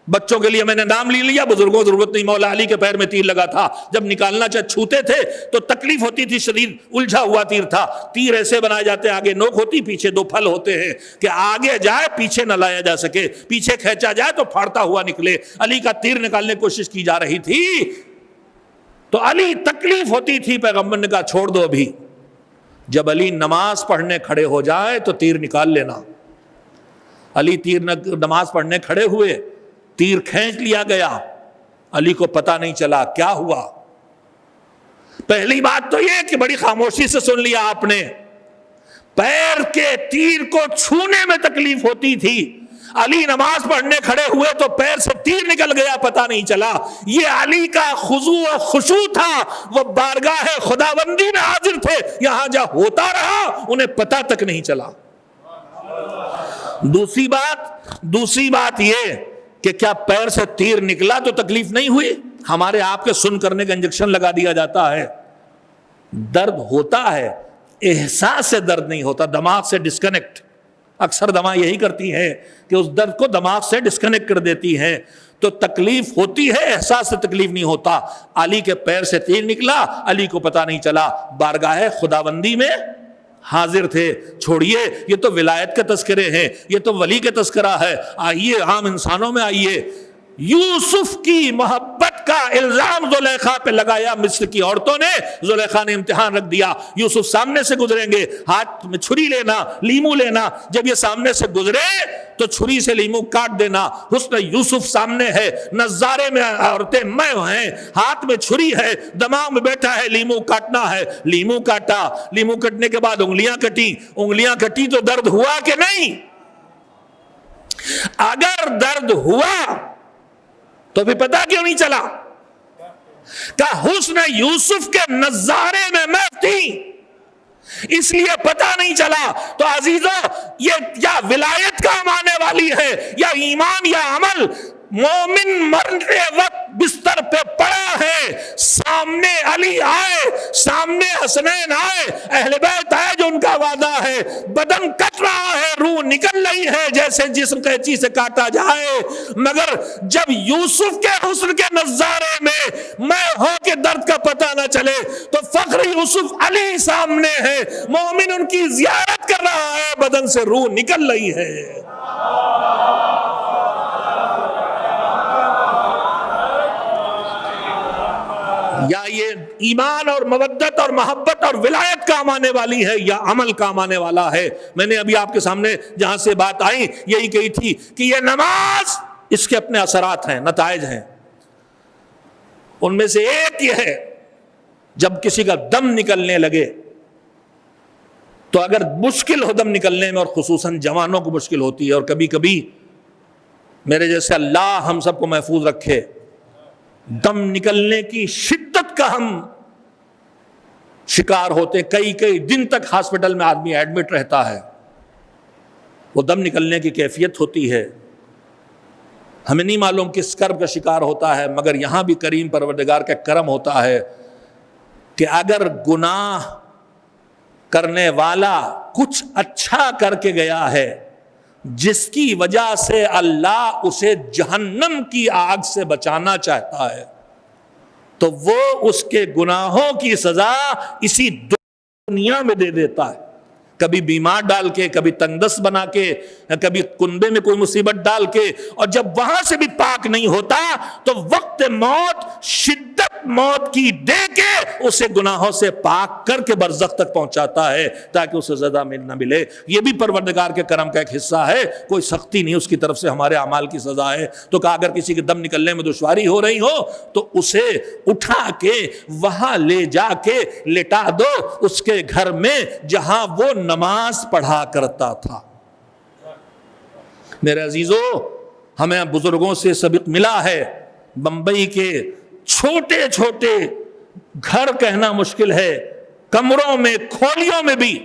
بچوں کے لیے میں نے نام لے لیا، بزرگوں ضرورت نہیں. مولا علی کے پیر میں تیر لگا تھا، جب نکالنا چاہے چھوتے تھے تو تکلیف ہوتی تھی، شدید الجھا ہوا تیر تھا. تیر ایسے بنائے جاتے ہیں، آگے نوک ہوتی، پیچھے دو پھل ہوتے ہیں کہ آگے جائے پیچھے نہ لایا جا سکے، پیچھے کھینچا جائے تو پھاڑتا ہوا نکلے. علی کا تیر نکالنے کی کوشش کی جا رہی تھی تو علی تکلیف ہوتی تھی. پیغمبر نے کہا چھوڑ دو ابھی. جب علی نماز پڑھنے کھڑے ہو جائے تو تیر نکال لینا. علی نماز پڑھنے کھڑے ہوئے، تیر کھینچ لیا گیا، علی کو پتہ نہیں چلا کیا ہوا. پہلی بات تو یہ کہ بڑی خاموشی سے سن لیا آپ نے، پیر کے تیر کو چھونے میں تکلیف ہوتی تھی. علی نماز پڑھنے کھڑے ہوئے تو پیر سے تیر نکل گیا، پتہ نہیں چلا. یہ علی کا خضوع و خشوع تھا، وہ بارگاہ خداوندی میں حاضر تھے، یہاں جا ہوتا رہا انہیں پتہ تک نہیں چلا. دوسری بات یہ کہ کیا پیر سے تیر نکلا تو تکلیف نہیں ہوئی؟ ہمارے آپ کے سن کرنے کا انجیکشن لگا دیا جاتا ہے، درد ہوتا ہے، احساس سے درد نہیں ہوتا، دماغ سے ڈسکنیکٹ. اکثر دوا یہی کرتی ہے کہ اس درد کو دماغ سے ڈسکنیکٹ کر دیتی ہے. تو تکلیف ہوتی ہے، احساس سے تکلیف نہیں ہوتا. علی کے پیر سے تیر نکلا، علی کو پتہ نہیں چلا، بارگاہ خداوندی میں حاضر تھے. چھوڑیے، یہ تو ولایت کے تذکرے ہیں، یہ تو ولی کے تذکرہ ہے. آئیے عام انسانوں میں آئیے. یوسف کی محبت کا الزام زلیخا پہ لگایا مصر کی عورتوں نے. زلیخا نے امتحان رکھ دیا. یوسف سامنے سے گزریں گے، ہاتھ میں چھری لینا، لیمو لینا. جب یہ سامنے سے گزرے تو چھری سے لیمو کاٹ دینا. حسن یوسف سامنے ہے، نظارے میں عورتیں میں ہیں، ہاتھ میں چھری ہے، دماغ میں بیٹھا ہے لیمو کاٹنا ہے. لیمو کاٹا، لیمو کٹنے کے بعد انگلیاں کٹی تو درد ہوا کہ نہیں؟ اگر درد ہوا تو بھی پتا کیوں نہیں چلا؟ کہ حسن یوسف کے نظارے میں تھی، اس لیے پتا نہیں چلا. تو عزیزو، یہ یا ولایت کام آنے والی ہے یا ایمان یا عمل. مومن مرنے وقت بستر پہ پڑا ہے، سامنے علی آئے، سامنے حسنین آئے، اہل بیت آئے جو ان کا وعدہ ہے، بدن کٹ رہا ہے، روح نکل رہی ہے جیسے جسم قینچی سے کاٹا جائے. مگر جب یوسف کے حسن کے نظارے میں ہو کے درد کا پتہ نہ چلے تو فخر یوسف علی سامنے ہے، مومن ان کی زیارت کر رہا ہے، بدن سے روح نکل رہی ہے. یا یہ ایمان اور مودت اور محبت اور ولایت کام آنے والی ہے یا عمل کام آنے والا ہے. میں نے ابھی آپ کے سامنے جہاں سے بات آئی یہی کہی تھی کہ یہ نماز، اس کے اپنے اثرات ہیں، نتائج ہیں. ان میں سے ایک یہ ہے، جب کسی کا دم نکلنے لگے تو اگر مشکل ہو دم نکلنے میں، اور خصوصاً جوانوں کو مشکل ہوتی ہے، اور کبھی کبھی میرے جیسے اللہ ہم سب کو محفوظ رکھے، دم نکلنے کی شدت کا ہم شکار ہوتے. کئی دن تک ہاسپٹل میں آدمی ایڈمٹ رہتا ہے. وہ دم نکلنے کی کیفیت ہوتی ہے، ہمیں نہیں معلوم کس کرب کا شکار ہوتا ہے. مگر یہاں بھی کریم پروردگار کا کرم ہوتا ہے کہ اگر گناہ کرنے والا کچھ اچھا کر کے گیا ہے جس کی وجہ سے اللہ اسے جہنم کی آگ سے بچانا چاہتا ہے، تو وہ اس کے گناہوں کی سزا اسی دنیا میں دے دیتا ہے. کبھی بیمار ڈال کے، کبھی تنگدست بنا کے، کبھی کنبے میں کوئی مصیبت ڈال کے، اور جب وہاں سے بھی پاک نہیں ہوتا تو وقت موت، شدت موت کی دے کے اسے گناہوں سے پاک کر کے برزخ تک پہنچاتا ہے تاکہ اسے زیادہ نہ ملے۔ یہ بھی پروردگار کے کرم کا ایک حصہ ہے، کوئی سختی نہیں اس کی طرف سے، ہمارے اعمال کی سزا ہے۔ تو کہا اگر کسی کے دم نکلنے میں دشواری ہو رہی ہو تو اسے اٹھا کے وہاں لے جا کے لٹا دو اس کے گھر میں جہاں وہ نماز پڑھا کرتا تھا۔ میرے عزیزو، ہمیں بزرگوں سے سبق ملا ہے۔ بمبئی کے چھوٹے چھوٹے گھر کہنا مشکل ہے، کمروں میں، کھولیوں میں بھی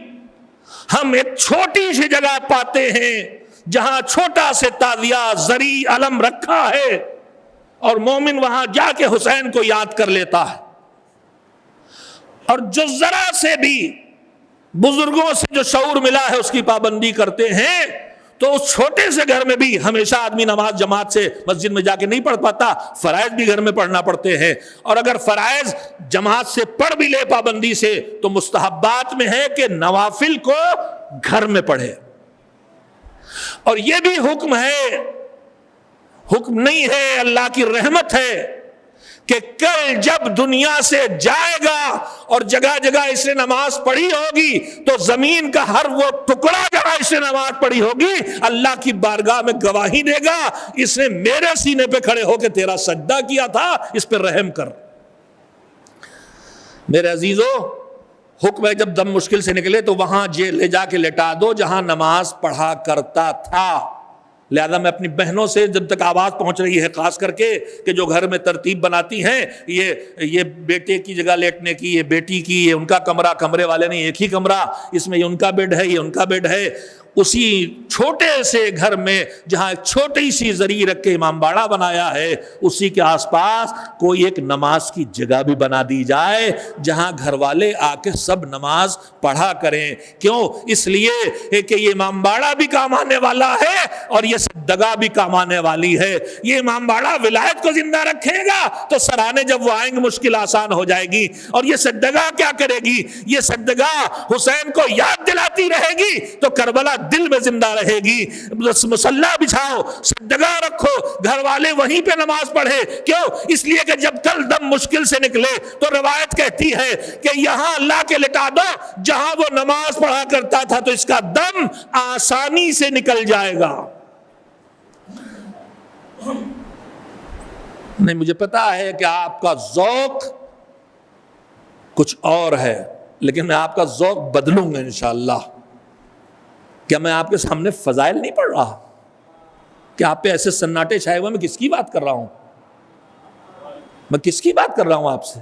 ہم ایک چھوٹی سی جگہ پاتے ہیں جہاں چھوٹا سے تعزیہ زرعی علم رکھا ہے، اور مومن وہاں جا کے حسین کو یاد کر لیتا ہے۔ اور جو ذرا سے بھی بزرگوں سے جو شعور ملا ہے اس کی پابندی کرتے ہیں، تو اس چھوٹے سے گھر میں بھی ہمیشہ آدمی نماز جماعت سے مسجد میں جا کے نہیں پڑھ پاتا، فرائض بھی گھر میں پڑھنا پڑتے ہیں، اور اگر فرائض جماعت سے پڑھ بھی لے پابندی سے تو مستحبات میں ہے کہ نوافل کو گھر میں پڑھے۔ اور یہ بھی حکم ہے، حکم نہیں ہے، اللہ کی رحمت ہے کہ کل جب دنیا سے جائے گا اور جگہ جگہ اس نے نماز پڑھی ہوگی تو زمین کا ہر وہ ٹکڑا جہاں اس نے نماز پڑھی ہوگی اللہ کی بارگاہ میں گواہی دے گا، اس نے میرے سینے پہ کھڑے ہو کے تیرا سجدہ کیا تھا، اس پہ رحم کر۔ میرے عزیزو، حکم ہے جب دم مشکل سے نکلے تو وہاں لے جا کے لٹا دو جہاں نماز پڑھا کرتا تھا۔ لہذا میں اپنی بہنوں سے جب تک آواز پہنچ رہی ہے خاص کر کے کہ جو گھر میں ترتیب بناتی ہیں، یہ بیٹے کی جگہ لیٹنے کی، یہ بیٹی کی، یہ ان کا کمرہ، کمرے والے نہیں ایک ہی کمرہ، اس میں یہ ان کا بیڈ ہے، یہ ان کا بیڈ ہے، اسی چھوٹے سے گھر میں جہاں ایک چھوٹی سی زری رکھ کے امام باڑہ بنایا ہے، اسی کے آس پاس کوئی ایک نماز کی جگہ بھی بنا دی جائے جہاں گھر والے آ کے سب نماز پڑھا کریں۔ کیوں؟ اس لیے کہ یہ امام باڑہ بھی کام آنے والا ہے اور یہ سجدگاہ بھی کام آنے والی ہے۔ یہ امام باڑہ ولایت کو زندہ رکھے گا تو سرانے جب وہ آئیں گے مشکل آسان ہو جائے گی، اور یہ سجدگاہ کیا کرے گی؟ یہ سجدگاہ حسین کو یاد دلاتی رہے گی تو کربلا دل میں زندہ رہے گی۔ مصلی بچھاؤ، سجدگاہ رکھو، گھر والے وہیں پہ نماز پڑھے۔ کیوں؟ اس لیے کہ جب کل دم مشکل سے نکلے تو روایت کہتی ہے کہ یہاں اللہ کے لٹا دو جہاں وہ نماز پڑھا کرتا تھا تو اس کا دم آسانی سے نکل جائے گا۔ نہیں، مجھے پتا ہے کہ آپ کا ذوق کچھ اور ہے، لیکن میں آپ کا ذوق بدلوں گا انشاءاللہ۔ کیا میں آپ کے سامنے فضائل نہیں پڑھ رہا؟ کہ آپ پہ ایسے سناٹے چھائے ہوئے، میں کس کی بات کر رہا ہوں؟ میں کس کی بات کر رہا ہوں آپ سے؟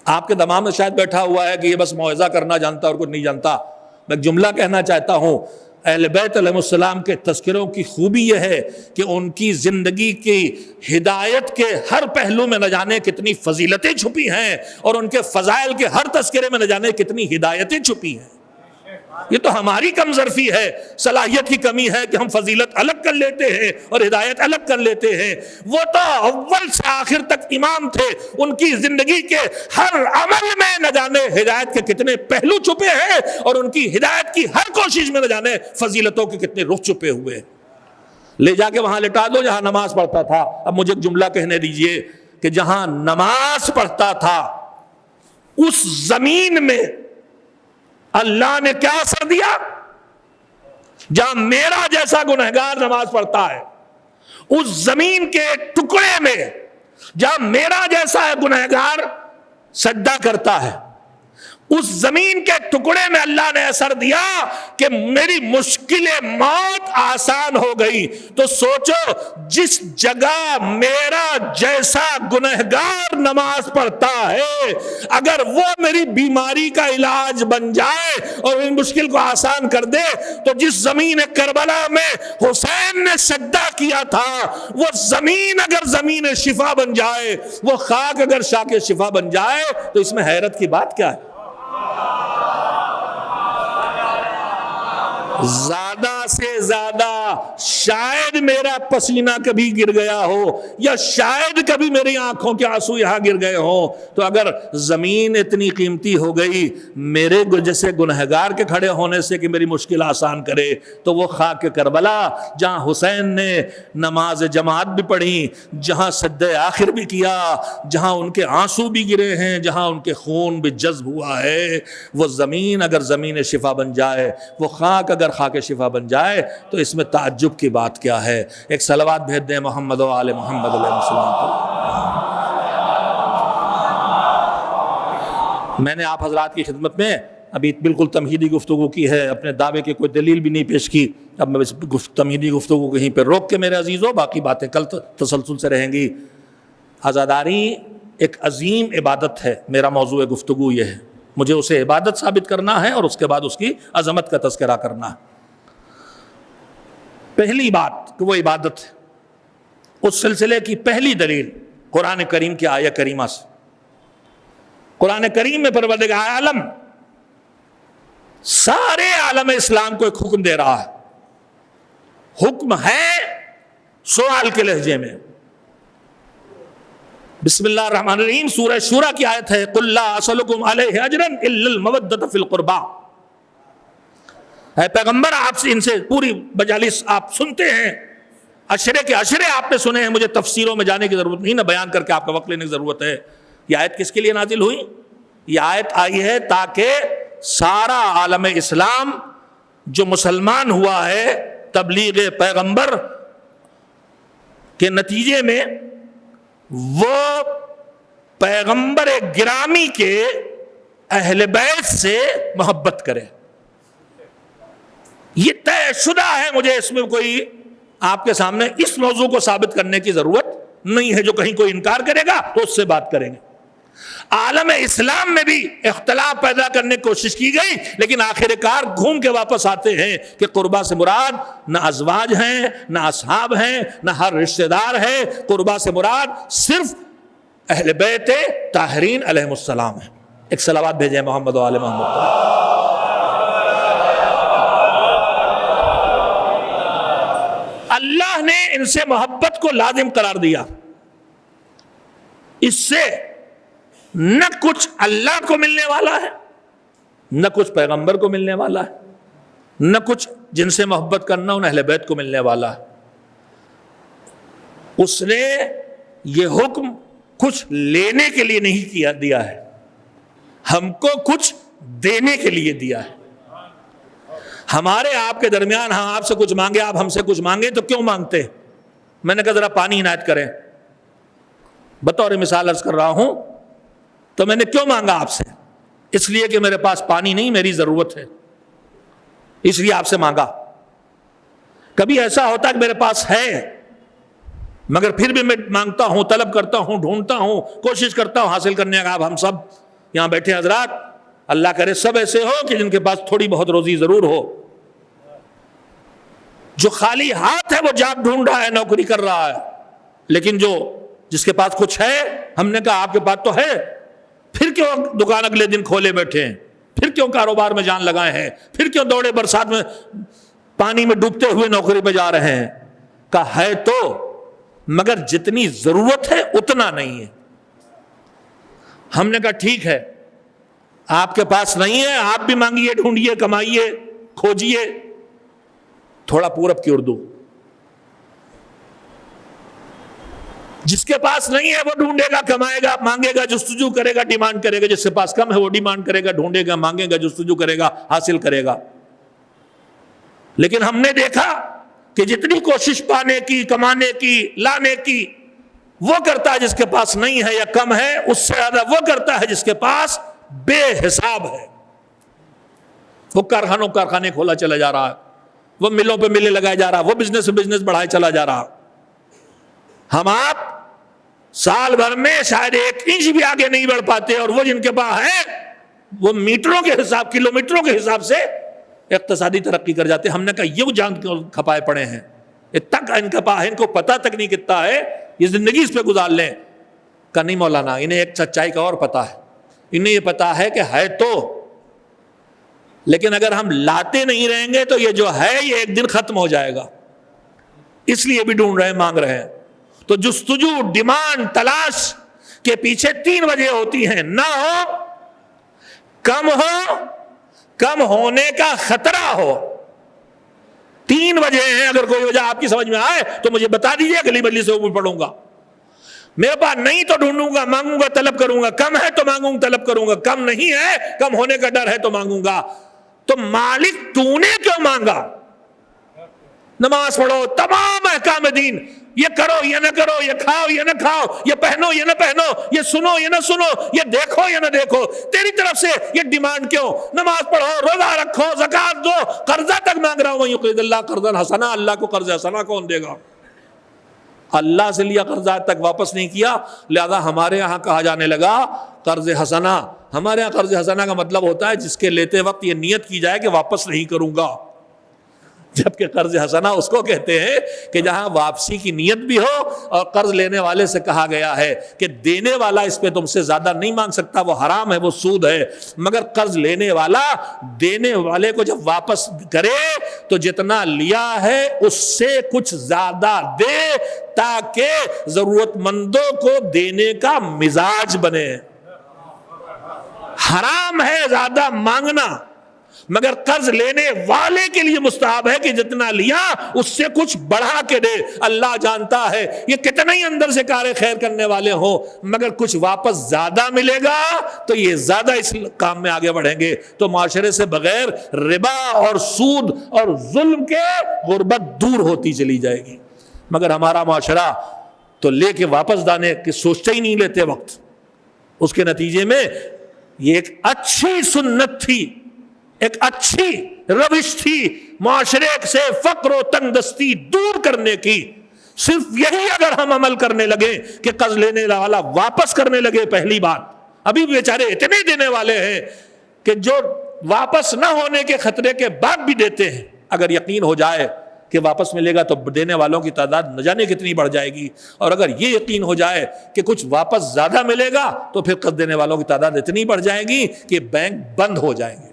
آپ کے دماغ میں شاید بیٹھا ہوا ہے کہ یہ بس موعظہ کرنا جانتا اور کچھ نہیں جانتا۔ میں ایک جملہ کہنا چاہتا ہوں، اہل بیت علیہ السلام کے تذکروں کی خوبی یہ ہے کہ ان کی زندگی کی ہدایت کے ہر پہلو میں نہ جانے کتنی فضیلتیں چھپی ہیں، اور ان کے فضائل کے ہر تذکرے میں نہ جانے کتنی ہدایتیں چھپی ہیں۔ یہ تو ہماری کم ظرفی ہے، صلاحیت کی کمی ہے کہ ہم فضیلت الگ کر لیتے ہیں اور ہدایت الگ کر لیتے ہیں۔ وہ تو اول سے آخر تک امام تھے، ان کی زندگی کے ہر عمل میں نہ جانے ہدایت کے کتنے پہلو چھپے ہیں، اور ان کی ہدایت کی ہر کوشش میں نہ جانے فضیلتوں کے کتنے رخ چھپے ہوئے۔ لے جا کے وہاں لٹا دو جہاں نماز پڑھتا تھا۔ اب مجھے ایک جملہ کہنے دیجئے کہ جہاں نماز پڑھتا تھا اس زمین میں اللہ نے کیا اثر دیا؟ جہاں میرا جیسا گنہگار نماز پڑھتا ہے، اس زمین کے ٹکڑے میں جہاں میرا جیسا گنہگار سجدہ کرتا ہے، اس زمین کے ٹکڑے میں اللہ نے اثر دیا کہ میری مشکل موت آسان ہو گئی۔ تو سوچو، جس جگہ میرا جیسا گنہگار نماز پڑھتا ہے، اگر وہ میری بیماری کا علاج بن جائے اور میری مشکل کو آسان کر دے، تو جس زمین کربلا میں حسین نے سجدہ کیا تھا، وہ زمین اگر زمین شفا بن جائے، وہ خاک اگر شاک شفا بن جائے، تو اس میں حیرت کی بات کیا ہے؟ زیادہ سے زیادہ شاید میرا پسینہ کبھی گر گیا ہو یا شاید کبھی میری آنکھوں کے آنسو یہاں گر گئے ہوں، تو اگر زمین اتنی قیمتی ہو گئی میرے جیسے گنہگار کے کھڑے ہونے سے کہ میری مشکل آسان کرے، تو وہ خاک کربلا جہاں حسین نے نماز جماعت بھی پڑھی، جہاں سجدہ آخر بھی کیا، جہاں ان کے آنسو بھی گرے ہیں، جہاں ان کے خون بھی جذب ہوا ہے، وہ زمین اگر زمین شفا بن جائے، وہ خاک اگر خاک شفا بن جائے، تو اس میں تعجب کی بات کیا ہے؟ ایک صلوات بھیج دیں محمد و آل محمد علیہ السلام کو۔ میں نے آپ حضرات کی خدمت میں ابھی بالکل تمہیدی گفتگو کی ہے، اپنے دعوے کی کوئی دلیل بھی نہیں پیش کی، اب میں تمہیدی گفتگو کہیں پہ روک کے میرے عزیزوں باقی باتیں کل تسلسل سے رہیں گی۔ عزاداری ایک عظیم عبادت ہے، میرا موضوع گفتگو یہ ہے، مجھے اسے عبادت ثابت کرنا ہے اور اس کے بعد اس کی عظمت کا تذکرہ کرنا ہے۔ پہلی بات کہ وہ عبادت ہے، اس سلسلے کی پہلی دلیل قرآن کریم کی آیہ کریمہ سے۔ قرآن کریم میں پروردگار عالم سارے عالم اسلام کو ایک حکم دے رہا ہے، حکم ہے سوال کے لہجے میں۔ بسم اللہ الرحمن الرحیم، سورہ شورى کی آیت ہے، قُلْ لَا أَسْأَلُكُمْ عَلَيْهِ أَجْرًا إِلَّا الْمَوَدَّةَ فِي الْقُرْبَى۔ اے پیغمبر، آپ سے ان سے پوری مجالس آپ سنتے ہیں، اشرے کے اشرے آپ نے سنے ہیں، مجھے تفسیروں میں جانے کی ضرورت نہیں، نہ بیان کر کے آپ کا وقت لینے کی ضرورت ہے۔ یہ آیت کس کے لیے نازل ہوئی؟ یہ آیت آئی ہے تاکہ سارا عالم اسلام جو مسلمان ہوا ہے تبلیغ پیغمبر کے نتیجے میں، وہ پیغمبر گرامی کے اہل بیت سے محبت کرے۔ یہ طے شدہ ہے، مجھے اس میں کوئی آپ کے سامنے اس موضوع کو ثابت کرنے کی ضرورت نہیں ہے۔ جو کہیں کوئی انکار کرے گا تو اس سے بات کریں گے۔ عالم اسلام میں بھی اختلاف پیدا کرنے کی کوشش کی گئی، لیکن آخر کار گھوم کے واپس آتے ہیں کہ قربا سے مراد نہ ازواج ہیں، نہ اصحاب ہیں، نہ ہر رشتہ دار ہے۔ قربا سے مراد صرف اہل بیت طاہرین علیہم السلام ہے۔ ایک صلوات بھیجیں محمد و آل محمد۔ اللہ نے ان سے محبت کو لازم قرار دیا، اس سے نہ کچھ اللہ کو ملنے والا ہے، نہ کچھ پیغمبر کو ملنے والا ہے، نہ کچھ جن سے محبت کرنا ان اہل بیت کو ملنے والا ہے۔ اس نے یہ حکم کچھ لینے کے لیے نہیں دیا ہے، ہم کو کچھ دینے کے لیے دیا ہے۔ ہمارے آپ کے درمیان ہم آپ سے کچھ مانگے، آپ ہم سے کچھ مانگے تو کیوں مانگتے ہیں؟ میں نے کہا ذرا پانی عنایت کریں، بطور مثال عرض کر رہا ہوں، تو میں نے کیوں مانگا آپ سے؟ اس لیے کہ میرے پاس پانی نہیں، میری ضرورت ہے، اس لیے آپ سے مانگا۔ کبھی ایسا ہوتا ہے کہ میرے پاس ہے مگر پھر بھی میں مانگتا ہوں، طلب کرتا ہوں، ڈھونڈتا ہوں، کوشش کرتا ہوں حاصل کرنے کا۔ آپ ہم سب یہاں بیٹھے حضرات، اللہ کرے سب ایسے ہو کہ جن کے پاس تھوڑی بہت روزی ضرور ہو۔ جو خالی ہاتھ ہے وہ جاب ڈھونڈ رہا ہے، نوکری کر رہا ہے، لیکن جس کے پاس کچھ ہے، ہم نے کہا آپ کے پاس تو ہے، پھر کیوں دکان اگلے دن کھولے بیٹھے ہیں، پھر کیوں کاروبار میں جان لگائے ہیں، پھر کیوں دوڑے برسات میں پانی میں ڈوبتے ہوئے نوکری پہ جا رہے ہیں؟ کہا ہے تو، مگر جتنی ضرورت ہے اتنا نہیں ہے۔ ہم نے کہا ٹھیک ہے، آپ کے پاس نہیں ہے، آپ بھی مانگیے، ڈھونڈیے، کمائیے، کھوجیے۔ تھوڑا پورب کی اردو، جس کے پاس نہیں ہے وہ ڈھونڈے گا، کمائے گا، مانگے گا، جستجو کرے گا، ڈیمانڈ کرے گا۔ جس کے پاس کم ہے وہ ڈیمانڈ کرے گا، ڈھونڈے گا، مانگے گا، جستجو کرے گا، حاصل کرے گا۔ لیکن ہم نے دیکھا کہ جتنی کوشش پانے کی، کمانے کی، لانے کی، وہ کرتا ہے جس کے پاس نہیں ہے یا کم ہے، اس سے زیادہ وہ کرتا ہے جس کے پاس بے حساب ہے۔ وہ کارخانے کھولا چلا جا رہا ہے، وہ ملوں پہ ملیں لگائے جا رہا ہے، وہ بزنس بڑھائے چلا جا رہا۔ ہم آپ سال بھر میں شاید 1 انچ بھی آگے نہیں بڑھ پاتے، اور وہ جن کے پاس ہے وہ میٹروں کے حساب، کلومیٹروں کے حساب سے اقتصادی ترقی کر جاتے ہیں۔ ہم نے کہا یہ جان کیوں کھپائے پڑے ہیں، تک ان کے پاس، ان کو پتہ تک نہیں کتنا ہے، یہ زندگی اس پہ گزار لیں۔ کہ نہیں مولانا، انہیں ایک سچائی کا اور پتہ ہے، انہیں یہ پتہ ہے کہ ہے تو، لیکن اگر ہم لاتے نہیں رہیں گے تو یہ جو ہے یہ ایک دن ختم ہو جائے گا، اس لیے بھی ڈھونڈ رہے ہیں، مانگ رہے ہیں۔ تو جستجو، ڈیمانڈ، تلاش کے پیچھے 3 وجہ ہوتی ہیں: نہ ہو، کم ہونے کا خطرہ ہو. 3 وجہ ہیں. اگر کوئی وجہ آپ کی سمجھ میں آئے تو مجھے بتا دیجئے، اگلی مجلس سے اوپر پڑھوں گا. میرے پاس نہیں تو ڈھونڈوں گا، مانگوں گا، طلب کروں گا. کم ہے تو مانگوں گا، طلب کروں گا. کم نہیں ہے، کم ہونے کا ڈر ہے تو مانگوں گا. تو مالک تو نے کیوں مانگا؟ نماز پڑھو، تمام احکام دین، یہ کرو یہ نہ کرو، یہ کھاؤ یہ نہ کھاؤ، یہ پہنو یہ نہ پہنو، یہ سنو یہ نہ سنو، یہ دیکھو یہ نہ دیکھو، تیری طرف سے یہ ڈیمانڈ کیوں؟ نماز پڑھو، روزہ رکھو، زکات دو، قرضہ تک مانگ رہا ہوں. وَمَن يُقْرِضِ اللَّهَ قَرْضًا حَسَنًا، اللہ کو قرض حسنہ کون دے گا؟ اللہ سے لیا قرضہ آج تک واپس نہیں کیا، لہذا ہمارے یہاں کہا جانے لگا قرض حسنہ. ہمارے یہاں قرض حسنہ کا مطلب ہوتا ہے جس کے لیتے وقت یہ نیت کی جائے کہ واپس نہیں کروں گا، جبکہ قرض حسنہ اس کو کہتے ہیں کہ جہاں واپسی کی نیت بھی ہو. اور قرض لینے والے سے کہا گیا ہے کہ دینے والا اس پہ تم سے زیادہ نہیں مانگ سکتا، وہ حرام ہے، وہ سود ہے، مگر قرض لینے والا دینے والے کو جب واپس کرے تو جتنا لیا ہے اس سے کچھ زیادہ دے تاکہ ضرورت مندوں کو دینے کا مزاج بنے. حرام ہے زیادہ مانگنا، مگر قرض لینے والے کے لیے مستحب ہے کہ جتنا لیا اس سے کچھ بڑھا کے دے. اللہ جانتا ہے یہ کتنا ہی اندر سے کار خیر کرنے والے ہوں، مگر کچھ واپس زیادہ ملے گا تو یہ زیادہ اس کام میں آگے بڑھیں گے. تو معاشرے سے بغیر ربا اور سود اور ظلم کے غربت دور ہوتی چلی جائے گی. مگر ہمارا معاشرہ تو لے کے واپس دانے کی سوچتے ہی نہیں لیتے وقت. اس کے نتیجے میں یہ ایک اچھی سنت تھی، ایک اچھی روش تھی معاشرے سے فقر و تنگ دستی دور کرنے کی. صرف یہی اگر ہم عمل کرنے لگے کہ قرض لینے والا واپس کرنے لگے، پہلی بات، ابھی بیچارے اتنے دینے والے ہیں کہ جو واپس نہ ہونے کے خطرے کے بعد بھی دیتے ہیں. اگر یقین ہو جائے کہ واپس ملے گا تو دینے والوں کی تعداد نہ جانے کتنی بڑھ جائے گی، اور اگر یہ یقین ہو جائے کہ کچھ واپس زیادہ ملے گا تو پھر قرض دینے والوں کی تعداد اتنی بڑھ جائے گی کہ بینک بند ہو جائیں گے.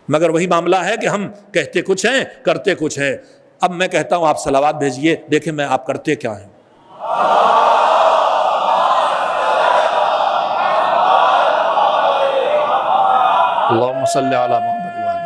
مگر وہی معاملہ ہے کہ ہم کہتے کچھ ہیں، کرتے کچھ ہیں. اب میں کہتا ہوں آپ صلوات بھیجئے، دیکھیں میں آپ کرتے کیا ہیں. اللہم صلی علی محمد وعلی.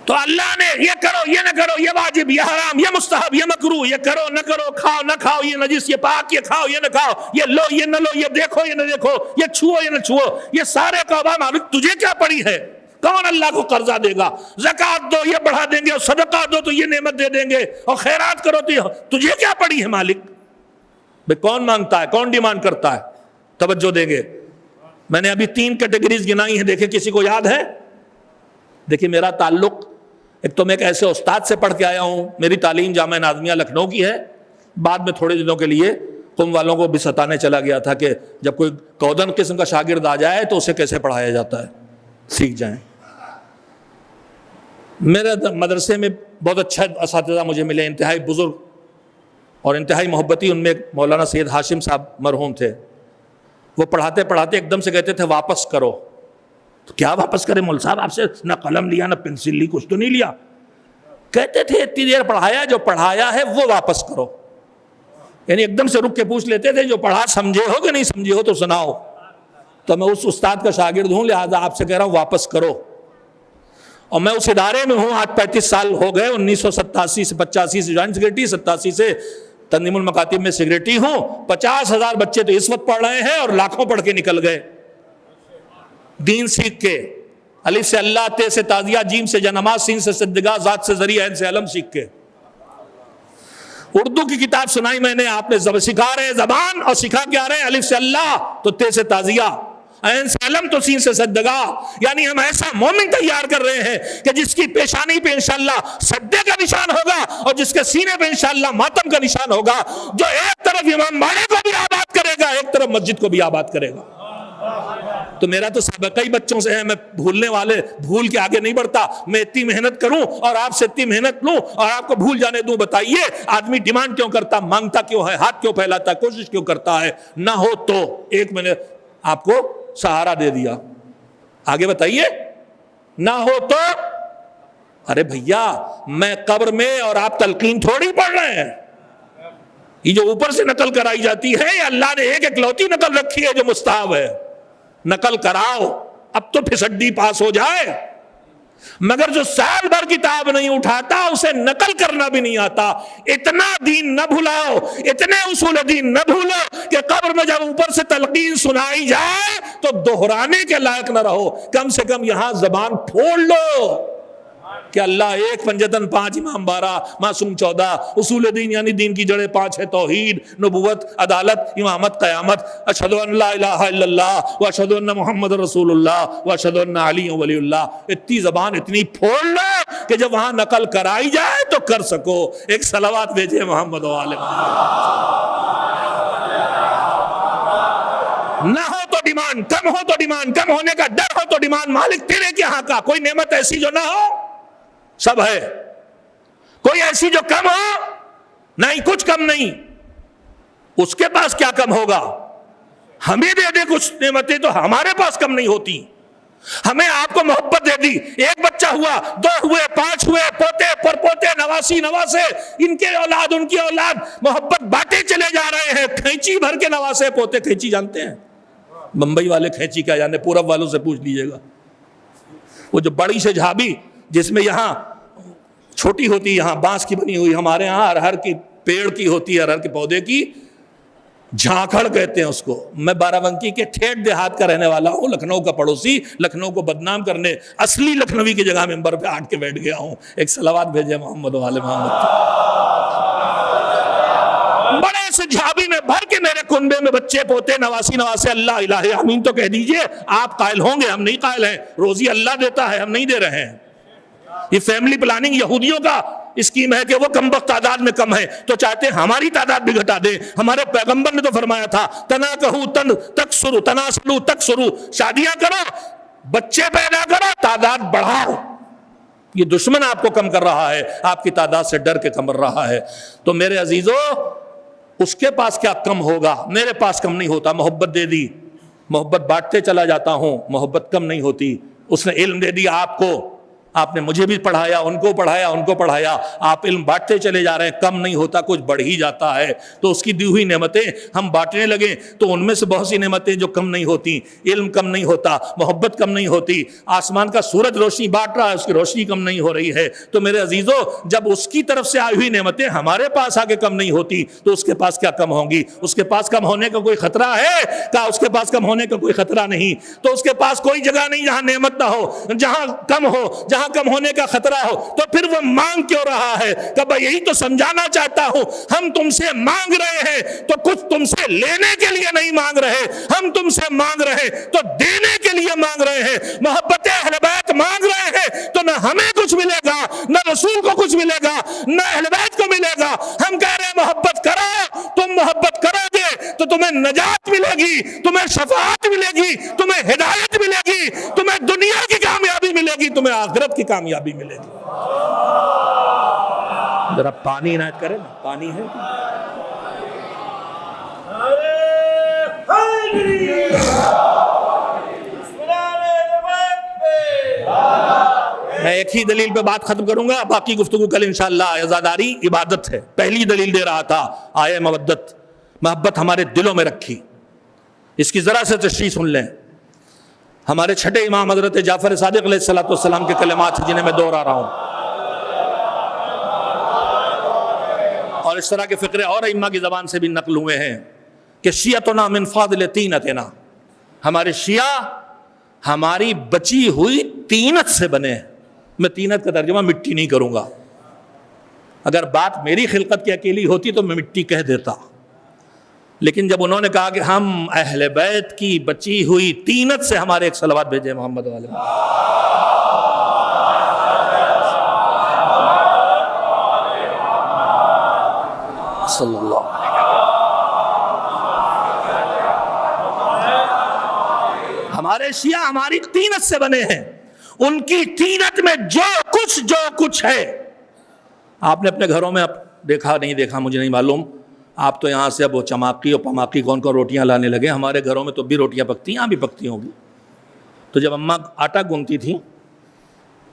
تو اللہ نے یہ کرو یہ نہ کرو، یہ واجب یہ حرام یہ مستحب یہ مکروہ، یہ کرو نہ کرو، کھاؤ نہ کھاؤ، یہ نجس یہ پاک، یہ کھاؤ یہ نہ کھاؤ، یہ لو یہ نہ لو، یہ دیکھو یہ نہ دیکھو، یہ چھوؤ یہ نہ چھوؤ، یہ سارے قوبہ مالک تجھے کیا پڑی ہے؟ کون اللہ کو قرضہ دے گا؟ زکات دو یہ بڑھا دیں گے، اور صدقہ دو تو یہ نعمت دے دیں گے، اور خیرات کرو تو تجھے کیا پڑی ہے مالک؟ بھئی کون مانگتا ہے، کون ڈیمانڈ کرتا ہے؟ توجہ دیں گے. میں نے ابھی 3 کیٹیگریز گنائی ہیں، دیکھیں کسی کو یاد ہے؟ دیکھیں میرا تعلق، ایک تو میں ایک ایسے استاد سے پڑھ کے آیا ہوں، میری تعلیم جامعہ نازمیہ لکھنؤ کی ہے. بعد میں تھوڑے دنوں کے لیے قم والوں کو بھی ستانے چلا گیا تھا کہ جب کوئی کودن قسم کا شاگرد آ جائے تو اسے کیسے پڑھایا جاتا ہے، سیکھ جائیں. میرے مدرسے میں بہت اچھا اساتذہ مجھے ملے، انتہائی بزرگ اور انتہائی محبتی. ان میں مولانا سید ہاشم صاحب مرحوم تھے. وہ پڑھاتے پڑھاتے ایک دم سے کہتے تھے واپس کرو. تو کیا واپس کرے مول صاحب، آپ سے نہ قلم لیا نہ پنسل لی، کچھ تو نہیں لیا. کہتے تھے اتنی دیر پڑھایا، جو پڑھایا ہے وہ واپس کرو. یعنی ایک دم سے رک کے پوچھ لیتے تھے جو پڑھا سمجھے ہو کہ نہیں سمجھے ہو تو سناؤ. تو میں اس استاد کا شاگرد ہوں، لہذا آپ سے کہہ رہا ہوں واپس کرو. اور میں اس ادارے میں ہوں، آج 35 سال ہو گئے. 1987 سے 85 سے جوائنٹ سیکریٹری، 87 سے تنظیم المکاتب میں سیکریٹری ہوں. 50,000 بچے تو اس وقت پڑھ رہے ہیں اور لاکھوں پڑھ کے نکل گئے دین سیکھ کے. الف سے اللہ، تے سے تازیہ، جیم سے جنماز، سین سے صدگاہ، ذات سے ذریعہ، عین سے علم سیکھ کے. اردو کی کتاب سنائی میں نے، آپ نے سکھا رہے ہیں زبان اور سکھا کے آ رہے ہیں الف سے اللہ تو تے سے تازیہ، عین سے علم تو سین سے صدگاہ. یعنی ہم ایسا مومن تیار کر رہے ہیں کہ جس کی پیشانی پہ انشاءاللہ سدے کا نشان ہوگا اور جس کے سینے پہ انشاءاللہ ماتم کا نشان ہوگا، جو ایک طرف امام باڑے کو بھی آباد کرے گا، ایک طرف مسجد کو بھی آباد کرے گا. تو میرا تو سابقہ ہی بچوں سے ہے، میں بھول کے آگے نہیں بڑھتا. میں اتنی محنت کروں اور آپ سے اتنی محنت لوں اور آپ کو بھول جانے دوں. بتائیے آدمی ڈیمانڈ کیوں کرتا، مانگتا کیوں ہے، ہاتھ کیوں پھیلاتا ہے، کوشش کیوں کرتا ہے؟ نہ ہو تو ایک میں نے آپ کو سہارا دے دیا. آگے بتائیے، نہ ہو تو ارے بھیا میں قبر میں اور آپ تلقین تھوڑی پڑھ رہے ہیں. یہ جو اوپر سے نقل کرائی جاتی ہے یہ اللہ نے ایک اکلوتی نقل رکھی ہے جو مستحب ہے. نقل کراؤ اب تو پھسڈی پاس ہو جائے. مگر جو سال بھر کتاب نہیں اٹھاتا اسے نقل کرنا بھی نہیں آتا. اتنا دین نہ بھلاؤ, اتنے اصول دین نہ بھولو کہ قبر میں جب اوپر سے تلقین سنائی جائے تو دہرانے کے لائق نہ رہو. کم سے کم یہاں زبان پھوڑ لو کہ اللہ ایک, پنجتن 5, امام 12, معصوم 14, اصول دین یعنی دین کی جڑیں 5 ہے, توحید, نبوت, عدالت, امامت, قیامت, اشہدو ان لا الہ الا اللہ واشہدو ان محمد رسول اللہ واشہدو ان علی ولی اللہ. اتنی زبان اتنی پھوڑ لو کہ جب وہاں نقل کرائی جائے تو کر سکو. ایک صلوات بھیجے محمد والے نہ ہو تو ڈیمانڈ, کم ہو تو ڈیمانڈ, کم ہونے کا ڈر ہو تو ڈیمانڈ. مالک تیرے کے ہاں کا کوئی نعمت ایسی جو نہ ہو, سب ہے. کوئی ایسی جو کم ہو نہیں, کچھ کم نہیں. اس کے پاس کیا کم ہوگا؟ ہمیں دے دے کچھ نعمتیں تو ہمارے پاس کم نہیں ہوتی. ہمیں آپ کو محبت دے دی, ایک بچہ ہوا, 2 ہوئے, 5 ہوئے, پوتے پرپوتے, نواسی نواسے, ان کے اولاد ان کی اولاد, محبت بانٹے چلے جا رہے ہیں. کھینچی بھر کے نواسے پوتے. کھینچی جانتے ہیں بمبئی والے کھینچی کیا جانے, پورب والوں سے پوچھ لیجئے گا. وہ جو بڑی سے جھابی جس میں یہاں چھوٹی ہوتی, یہاں بانس کی بنی ہوئی, ہمارے ہاں ارہر کی پیڑ کی ہوتی ہے, ارہر کے پودے کی, جھانکھڑ کہتے ہیں اس کو. میں بارہ-بنکی کے ٹھیٹ دیہات کا رہنے والا ہوں, لکھنؤ کا پڑوسی. لکھنؤ کو بدنام کرنے اصلی لکھنوی کی جگہ ممبر پہ ہٹ کے بیٹھ گیا ہوں. ایک صلوات بھیجے محمد والے محمد. بڑے سے جھابی میں بھر کے میرے کنبے میں بچے پوتے نواسی نواسے. اللہ الہ آمین تو کہہ دیجئے. آپ قائل ہوں گے, ہم نہیں قائل ہیں. روزی اللہ دیتا ہے, ہم نہیں دے رہے ہیں. یہ فیملی پلاننگ یہودیوں کا اسکیم ہے کہ وہ کم وقت تعداد میں کم ہے تو چاہتے ہیں ہماری تعداد بھی گھٹا دیں. ہمارے پیغمبر نے تو فرمایا تھا تناکحوا تکثروا تناسلوا تکثروا, شادیاں کرو, بچے پیدا کرو, تعداد بڑھاؤ. یہ دشمن آپ کو کم کر رہا ہے, آپ کی تعداد سے ڈر کے کم کر رہا ہے. تو میرے عزیزو, اس کے پاس کیا کم ہوگا, میرے پاس کم نہیں ہوتا. محبت دے دی, محبت بانٹتے چلا جاتا ہوں, محبت کم نہیں ہوتی. اس نے علم دے دیا آپ کو, آپ نے مجھے بھی پڑھایا, ان کو پڑھایا, ان کو پڑھایا. آپ علم بانٹتے چلے جا رہے ہیں, کم نہیں ہوتا, کچھ بڑھ ہی جاتا ہے. تو اس کی دی ہوئی نعمتیں ہم بانٹنے لگیں تو ان میں سے بہت سی نعمتیں جو کم نہیں ہوتی. علم کم نہیں ہوتا, محبت کم نہیں ہوتی. آسمان کا سورج روشنی بانٹ رہا ہے, اس کی روشنی کم نہیں ہو رہی ہے. تو میرے عزیزو, جب اس کی طرف سے آئی ہوئی نعمتیں ہمارے پاس آ کے کم نہیں ہوتی تو اس کے پاس کیا کم ہوں گی؟ اس کے پاس کم ہونے کا کوئی خطرہ ہے کیا؟ اس کے پاس کم ہونے کا کوئی خطرہ نہیں. تو اس کے پاس کوئی جگہ نہیں جہاں نعمت نہ ہو, جہاں کم ہو, جہاں کم ہونے کا خطرہ ہو. تو پھر وہ مانگ کیوں رہا ہے؟ کہ بھئی یہی تو سمجھانا چاہتا ہوں, ہم تم سے مانگ رہے ہیں تو کچھ تم سے لینے کے لیے نہیں مانگ رہے, ہم تم سے مانگ رہے تو دینے کے لیے مانگ رہے ہیں. محبت اہل بیت مانگ رہے ہیں تو نہ ہمیں کچھ ملے گا, نہ رسول کو کچھ ملے گا, نہ اہل بیت کو ملے گا. ہم کہہ رہے ہیں محبت کرو, تم محبت کرو گے تو تمہیں نجات ملے گی, تمہیں شفاعت ملے گی, تمہیں ہدایت ملے گی, تمہیں دنیا کی کامیابی ملے گی, تمہیں آخرت کی کامیابی ملے گی. ذرا پانی عنایت کرے نا, پانی ہے. میں ایک ہی دلیل پہ بات ختم کروں گا, باقی گفتگو کل انشاءاللہ. عزاداری عبادت ہے. پہلی دلیل دے رہا تھا آیہ مودت, محبت ہمارے دلوں میں رکھی. اس کی ذرا سے تشریح سن لیں. ہمارے چھٹے امام حضرت جعفر صادق علیہ السلام کے کلمات ہیں جنہیں میں دوہرا رہا ہوں, اور اس طرح کے فقرے اور ائمہ کی زبان سے بھی نقل ہوئے ہیں کہ شیعتنا من فاضل طینتنا, ہمارے شیعہ ہماری بچی ہوئی طینت سے بنے ہیں. میں طینت کا ترجمہ مٹی نہیں کروں گا, اگر بات میری خلقت کی اکیلی ہوتی تو میں مٹی کہہ دیتا. لیکن جب انہوں نے کہا کہ ہم اہل بیت کی بچی ہوئی طینت سے, ہمارے ایک صلوات بھیجے محمد والے صلی اللہ علیہ وسلم. ہمارے شیعہ ہماری طینت سے بنے ہیں, ان کی طینت میں جو کچھ ہے. آپ نے اپنے گھروں میں دیکھا نہیں دیکھا مجھے نہیں معلوم, آپ تو یہاں سے اب وہ چماقی اور پماقی کون روٹیاں لانے لگے. ہمارے گھروں میں تو بھی روٹیاں پکتی ہیں, یہاں بھی پکتی ہوں گی. تو جب اماں آٹا گوندتی تھی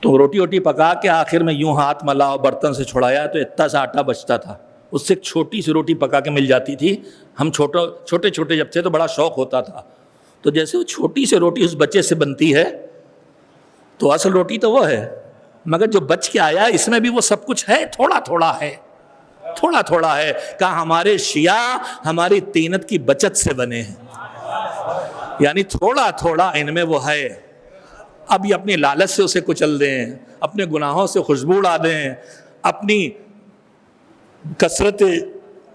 تو روٹی ووٹی پکا کے آخر میں یوں ہاتھ ملا اور برتن سے چھڑایا تو اتنا سا آٹا بچتا تھا، اس سے ایک چھوٹی سی روٹی پکا کے مل جاتی تھی. ہم چھوٹے چھوٹے جب تھے تو بڑا شوق ہوتا تھا. تو جیسے وہ چھوٹی سی روٹی اس بچے سے بنتی ہے تو اصل روٹی تو وہ ہے، مگر جو بچ کے آیا اس میں بھی وہ سب کچھ ہے، تھوڑا تھوڑا ہے، تھوڑا تھوڑا ہے. کہا ہمارے شیعہ ہماری طینت کی بچت سے بنے ہیں، یعنی تھوڑا تھوڑا ان میں وہ ہے. اب یہ اپنی لالچ سے اسے کچل دیں، اپنے گناہوں سے خوشبو اڑا دیں، اپنی کثرت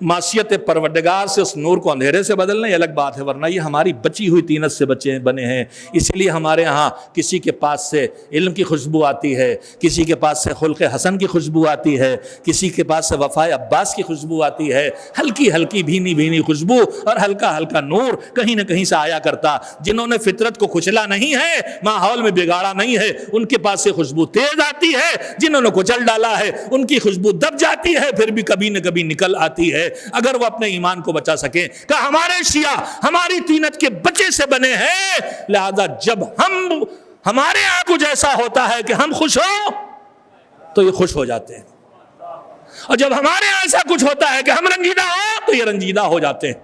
معصیت پروردگار سے اس نور کو اندھیرے سے بدل لیں، یہ الگ بات ہے. ورنہ یہ ہماری بچی ہوئی طینت سے بنے ہیں. اس لیے ہمارے ہاں کسی کے پاس سے علم کی خوشبو آتی ہے، کسی کے پاس سے خلق حسن کی خوشبو آتی ہے، کسی کے پاس سے وفائے عباس کی خوشبو آتی ہے. ہلکی ہلکی بھینی بھینی خوشبو اور ہلکا ہلکا نور کہیں نہ کہیں سے آیا کرتا. جنہوں نے فطرت کو کچلا نہیں ہے، ماحول میں بگاڑا نہیں ہے، ان کے پاس سے خوشبو تیز آتی ہے. جنہوں نے کچل ڈالا ہے ان کی خوشبو دب جاتی ہے، پھر بھی کبھی نہ کبھی نکل آتی ہے اگر وہ اپنے ایمان کو بچا سکیں. کہ ہمارے شیعہ ہماری طینت کے بچے سے بنے ہیں، لہذا جب ہمارے یہاں کچھ ایسا ہوتا ہے کہ ہم خوش ہو تو یہ خوش ہو جاتے ہیں، اور جب ہمارے یہاں ایسا کچھ ہوتا ہے کہ ہم رنجیدہ ہو تو یہ رنجیدہ ہو جاتے ہیں.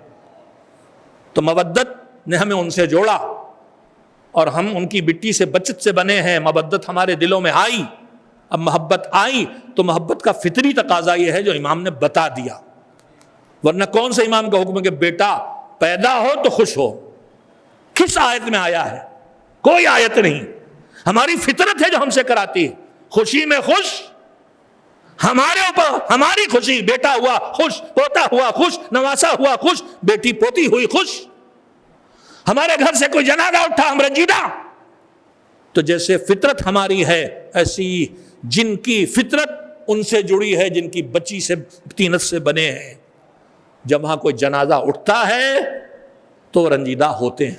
تو مودت نے ہمیں ان سے جوڑا اور ہم ان کی مٹی سے بچت سے بنے ہیں. مودت ہمارے دلوں میں آئی. اب محبت آئی تو محبت کا فطری تقاضا یہ ہے جو امام نے بتا دیا. ورنہ کون سے امام کا حکم ہے کہ بیٹا پیدا ہو تو خوش ہو؟ کس آیت میں آیا ہے؟ کوئی آیت نہیں. ہماری فطرت ہے جو ہم سے کراتی ہے. خوشی میں خوش، ہمارے اوپر ہماری خوشی، بیٹا ہوا خوش، پوتا ہوا خوش، نواسا ہوا خوش، بیٹی پوتی ہوئی خوش. ہمارے گھر سے کوئی جنازہ اٹھا ہم رنجیدہ. تو جیسے فطرت ہماری ہے ایسی جن کی فطرت ان سے جڑی ہے، جن کی بچی سے طینت سے بنے ہیں، جب وہاں کوئی جنازہ اٹھتا ہے تو رنجیدہ ہوتے ہیں.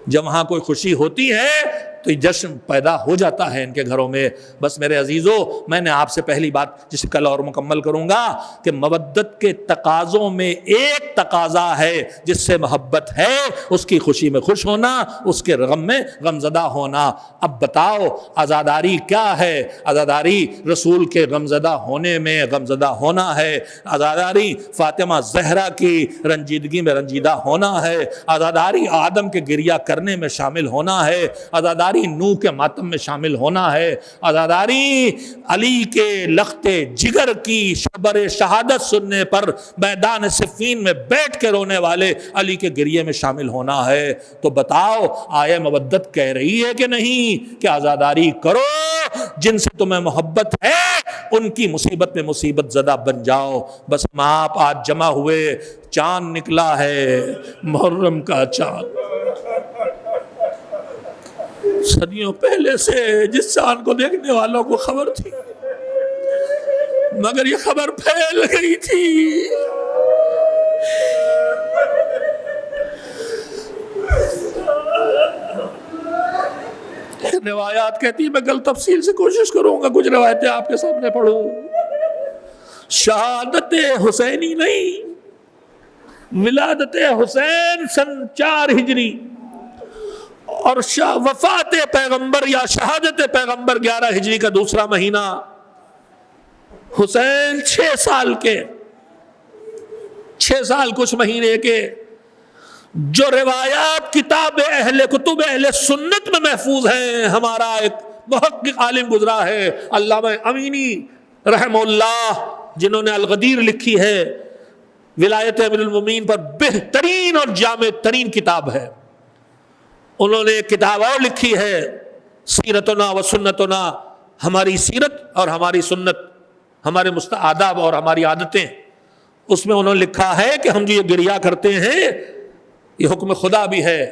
جب وہاں کوئی خوشی ہوتی ہے تو یہ جشن پیدا ہو جاتا ہے ان کے گھروں میں. بس میرے عزیزو، میں نے آپ سے پہلی بات جسے کل اور مکمل کروں گا کہ مودت کے تقاضوں میں ایک تقاضا ہے جس سے محبت ہے، اس کی خوشی میں خوش ہونا، اس کے غم میں غمزدہ ہونا. اب بتاؤ عزاداری کیا ہے؟ عزاداری رسول کے غمزدہ ہونے میں غمزدہ ہونا ہے. عزاداری فاطمہ زہرا کی رنجیدگی میں رنجیدہ ہونا ہے. عزاداری آدم کے گریہ کرنے میں شامل ہونا ہے. عزاداری نوح کے ماتم میں شامل ہونا ہے. عزاداری علی کے لخت جگر کی شبر شہادت سننے پر میدان صفین میں بیٹھ کے رونے والے علی کے گریے میں شامل ہونا ہے. تو بتاؤ آیہ مودت کہہ رہی ہے کہ نہیں کہ عزاداری کرو، جن سے تمہیں محبت ہے ان کی مصیبت میں مصیبت زدہ بن جاؤ. بس ہم آپ آج جمع ہوئے، چاند نکلا ہے محرم کا چاند. صدیوں پہلے سے جس چاند کو دیکھنے والوں کو خبر تھی، مگر یہ خبر پھیل گئی تھی. روایات کہتی، میں کل تفصیل سے کوشش کروں گا کچھ روایتیں آپ کے سامنے پڑھوں. شہادت حسینی نہیں، ولادت حسین سن 4 ہجری اور وفات پیغمبر یا شہادت پیغمبر 11 ہجری کا دوسرا مہینہ. حسین 6 سال کے، 6 سال کچھ مہینے کے. جو روایات کتب اہل سنت میں محفوظ ہیں، ہمارا ایک محقق عالم گزرا ہے علامہ امینی رحمہ اللہ، جنہوں نے الغدیر لکھی ہے، ولایت امیر المومنین پر بہترین اور جامع ترین کتاب ہے. انہوں نے ایک کتاب اور لکھی ہے سیرتنا و سنتنا، ہماری سیرت اور ہماری سنت، ہمارے آداب اور ہماری عادتیں. اس میں انہوں نے لکھا ہے کہ ہم جو یہ گریہ کرتے ہیں یہ حکم خدا بھی ہے،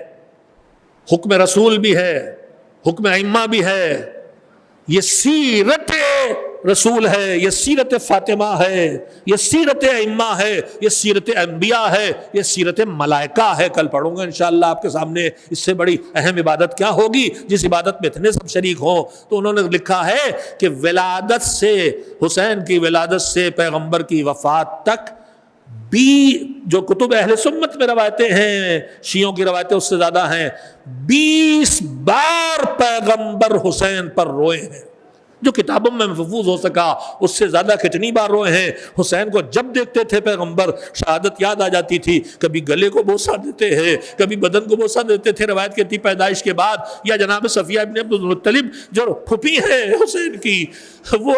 حکم رسول بھی ہے، حکم ائمہ بھی ہے. یہ سیرت رسول ہے، یہ سیرت فاطمہ ہے، یہ سیرت ائمہ ہے، یہ سیرت انبیاء ہے، یہ سیرت ملائکہ ہے. کل پڑھوں گا انشاءاللہ آپ کے سامنے. اس سے بڑی اہم عبادت کیا ہوگی جس عبادت میں اتنے سب شریک ہوں. تو انہوں نے لکھا ہے کہ ولادت سے، حسین کی ولادت سے پیغمبر کی وفات تک جو کتب اہل سنت میں روایتیں ہیں، شیعوں کی روایتیں اس سے زیادہ ہیں، 20 بار پیغمبر حسین پر روئے ہیں، جو کتابوں میں محفوظ ہو سکا اس سے زیادہ کتنی بار روئے ہیں۔ حسین کو جب دیکھتے تھے پیغمبر شہادت یاد آ جاتی تھی، کبھی گلے کو بوسہ دیتے ہیں، کبھی بدن کو بوسہ دیتے تھے، روایت کہتی پیدائش کے بعد، یا جناب صفیہ ابن عبد المطلب جو پھوپھی ہے حسین کی، وہ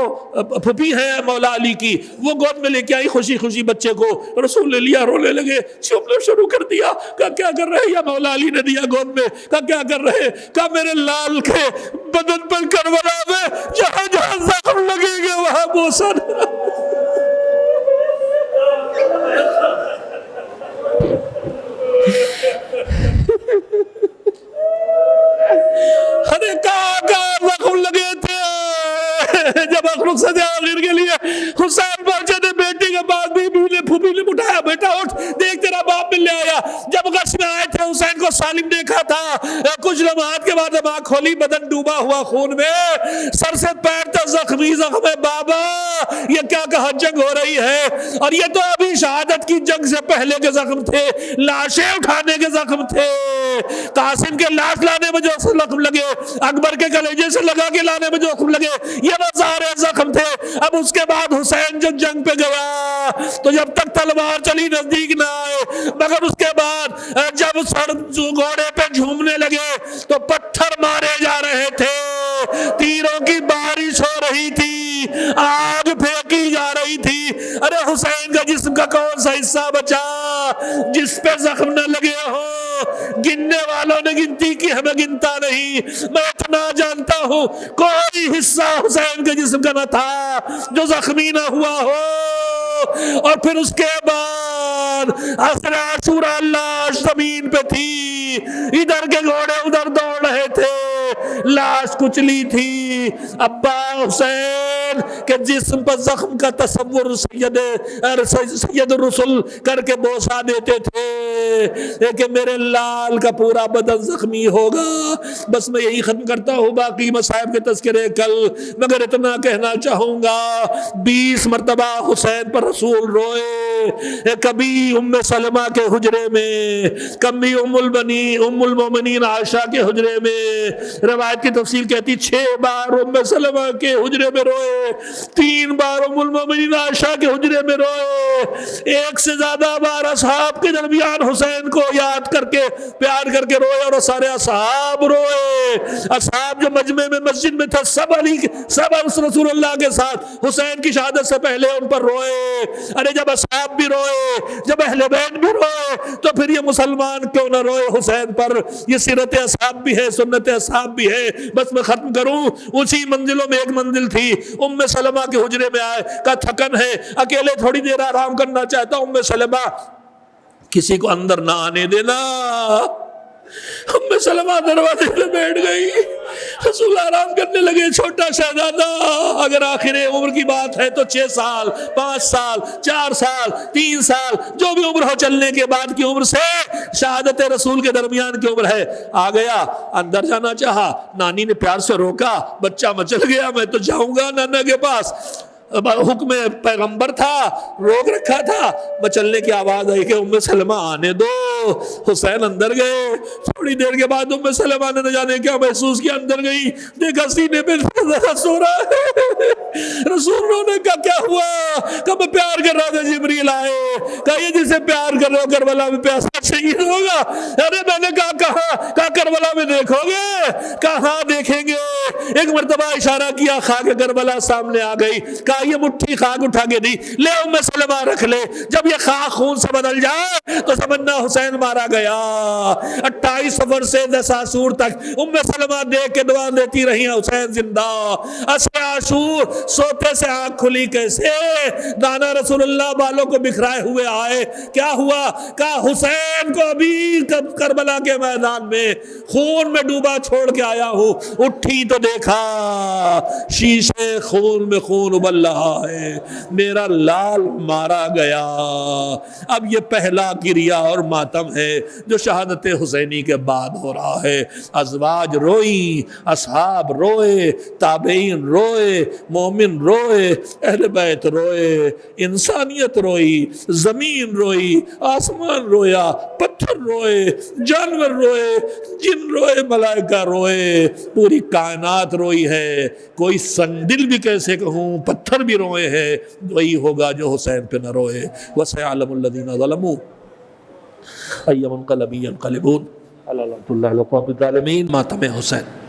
پھوپھی ہے مولا علی کی، وہ گود میں لے کے آئی خوشی خوشی بچے کو، رسول نے لیا، رونے لگے، چومنا شروع کر دیا، کہا کیا کر رہے ہیں؟ یا مولا علی نے دیا گود میں، کہا کیا کر رہے ہیں؟ کہا میرے لال کے بدن پر کربلا میں جہاں جہاں زخم لگیں گے وہاں بوسہ۔ ارے کہاں زخم لگے تھے جب رخصت آخر کے لیے حسین پہنچے تھے، بیٹی کے بعد بھی پھوپھی نے اٹھایا، بیٹا اٹھ دیکھ تیرا باپ ملنے آیا۔ جب غش میں آئے تھے حسین کو سالم دیکھا تھا، کچھ لمحات کے بعد جب آنکھ کھولی بدن ڈوبا ہوا خون میں، سر سے پیر تک زخمی زخم ہے۔ بابا یہ کیا کہا جنگ ہو رہی ہے، اور یہ تو ابھی شہادت کی جنگ سے پہلے کے زخم تھے، لاشیں اٹھانے کے زخم تھے، قاسم کے لاش لانے میں جو زخم لگے، اکبر کے کلیجے سے لگا کے لانے میں جو زخم لگے، یہ وہ سارے زخم تھے۔ اب اس کے بعد حسین جو جنگ پہ گیا تو جب تک تلوار چلی نزدیک نہ آئے، مگر اس کے بعد جب سر گھوڑے پہ جھومنے لگے تو پتھر مارے جا رہے تھے، تیروں کی بارش ہو رہی تھی، آگ پھینکی جا رہی تھی۔ ارے حسین کا جسم کا کون سا حصہ بچا جس پہ زخم نہ لگے ہو؟ گننے والوں نے گنتی کی، ہمیں گنتا نہیں۔ میں اتنا جانتا ہوں کوئی حصہ حسین کے جسم کا نہ تھا جو زخمی نہ ہوا ہو۔ اور پھر اس کے بعد عصر عاشورہ لاش زمین پہ تھی، ادھر کے گھوڑے ادھر دوڑ رہے تھے، لاش کچلی تھی۔ ابا حسین کے جسم پر زخم کا تصور سید الرسل کر کے بوسہ دیتے تھے کہ میرے لال کا پورا بدن زخمی ہوگا۔ بس میں یہی ختم کرتا ہوں، باقی مصائب کے تذکرے کل، مگر اتنا کہنا چاہوں گا 20 مرتبہ حسین پر رسول روئے، کبھی ام سلمہ کے حجرے میں، کبھی ام المومنین عائشہ کے حجرے میں۔ روایت کی تفصیل کہتی 6 بار ام سلمہ کے حجرے میں روئے، 3 بار ام المومنین عائشہ کے حجرے میں روئے، 1 سے زیادہ بار اصحاب کے درمیان حسین کو یاد کر کے پیار کر کے روئے، اور سارے اصحاب روئے۔ اصحاب جو مجمع میں مسجد میں تھا، سب رسول اللہ کے ساتھ حسین کی شہادت سے پہلے ان پر روئے۔ ارے جب اصحاب بھی روئے، جب اہل بیت بھی روئے، تو پھر یہ مسلمان کیوں نہ روئے حسین پر؟ یہ سیرت اصحاب بھی ہے، سنت اصحاب بھی ہے۔ بس میں ختم کروں، اسی منزلوں میں ایک منزل تھی، ام سلمہ کے حجرے میں آئے، کہا تھکن ہے، اکیلے تھوڑی دیر آرام کرنا چاہتا ہوں۔ ام سلمہ کسی کو اندر نہ آنے دینا۔ ام سلمہ دروازے پہ بیٹھ گئی، رسول آرام کرنے لگے۔ چھوٹا شہزادہ، اگر آخر عمر کی بات ہے تو 6 سال، 5 سال، 4 سال، 3 سال، جو بھی عمر ہو، چلنے کے بعد کی عمر سے شہادت رسول کے درمیان کی عمر ہے۔ آ گیا، اندر جانا چاہا، نانی نے پیار سے روکا، بچہ مچل گیا، میں تو جاؤں گا نانا کے پاس، حکم پیغمبر تھا، روک رکھا تھا۔ مچلنے کی آواز آئی کہ ام سلمہ آنے دو۔ حسین اندر گئے، تھوڑی دیر کے بعد ام سلمہ نے نہ جانے کیا محسوس کیا، اندر گئی، دیکھا سینے پہ سو رہا ہے۔ رسول رونے کا کیا ہوا؟ کہ میں پیار کر رہا تھا، جبریل آئے، کہا یہ جسے پیار کر رہے ہو کربلا میں پیاسا شہید ہوگا۔ ارے میں نے کہا کربلا میں دیکھو گے؟ کہا ہاں دیکھیں گے۔ ایک مرتبہ اشارہ کیا، خاک کربلا سامنے آ گئی، کہا یہ مٹھی خاک اٹھا کے دی، لے ام سلمہ رکھ لے، جب یہ خاک خون سے بدل جائے تو سمجھنا حسین مارا گیا۔ 28 صفر سے 10 عاشور تک ام سلمہ دیکھ کے دعا دیتی رہی، حسین زندہ۔ عصر عاشور سوتے سے آنکھ کھلی کیسے؟ دانا رسول اللہ بالوں کو بکھرائے ہوئے آئے، کیا ہوا؟ کہا حسین کو ابھی کربلا کے میدان میں خون میں ڈوبا چھوڑ کے آیا ہوں۔ اٹھی تو دیکھا شیشے خون میں خون ابل رہا ہے، میرا لال مارا گیا۔ اب یہ پہلا گریہ اور ماتم ہے جو شہادت حسینی کے بعد ہو رہا ہے۔ ازواج روئی، اصحاب روئے، تابعین روئے۔ روئے، مومن روئے، اہل بیت روئے، انسانیت روئی، زمین روئی، آسمان رویا، پتھر روئے، جانور روئے، جن روئے، ملائکہ روئے، پوری کائنات روئی ہے۔ کوئی سنگدل بھی کیسے کہوں، پتھر بھی روئے ہیں، وہی ہوگا جو حسین پہ نہ روئے۔ وَسَيَعْلَمُ الَّذِينَ ظَلَمُوا أَيَّ مُنقَلَبٍ يَنقَلِبُونَ۔ اللہ الْحَمْدُلِلَّهِ الْقَوْمِ الظَّالِمِينَ۔ ماتم حسین۔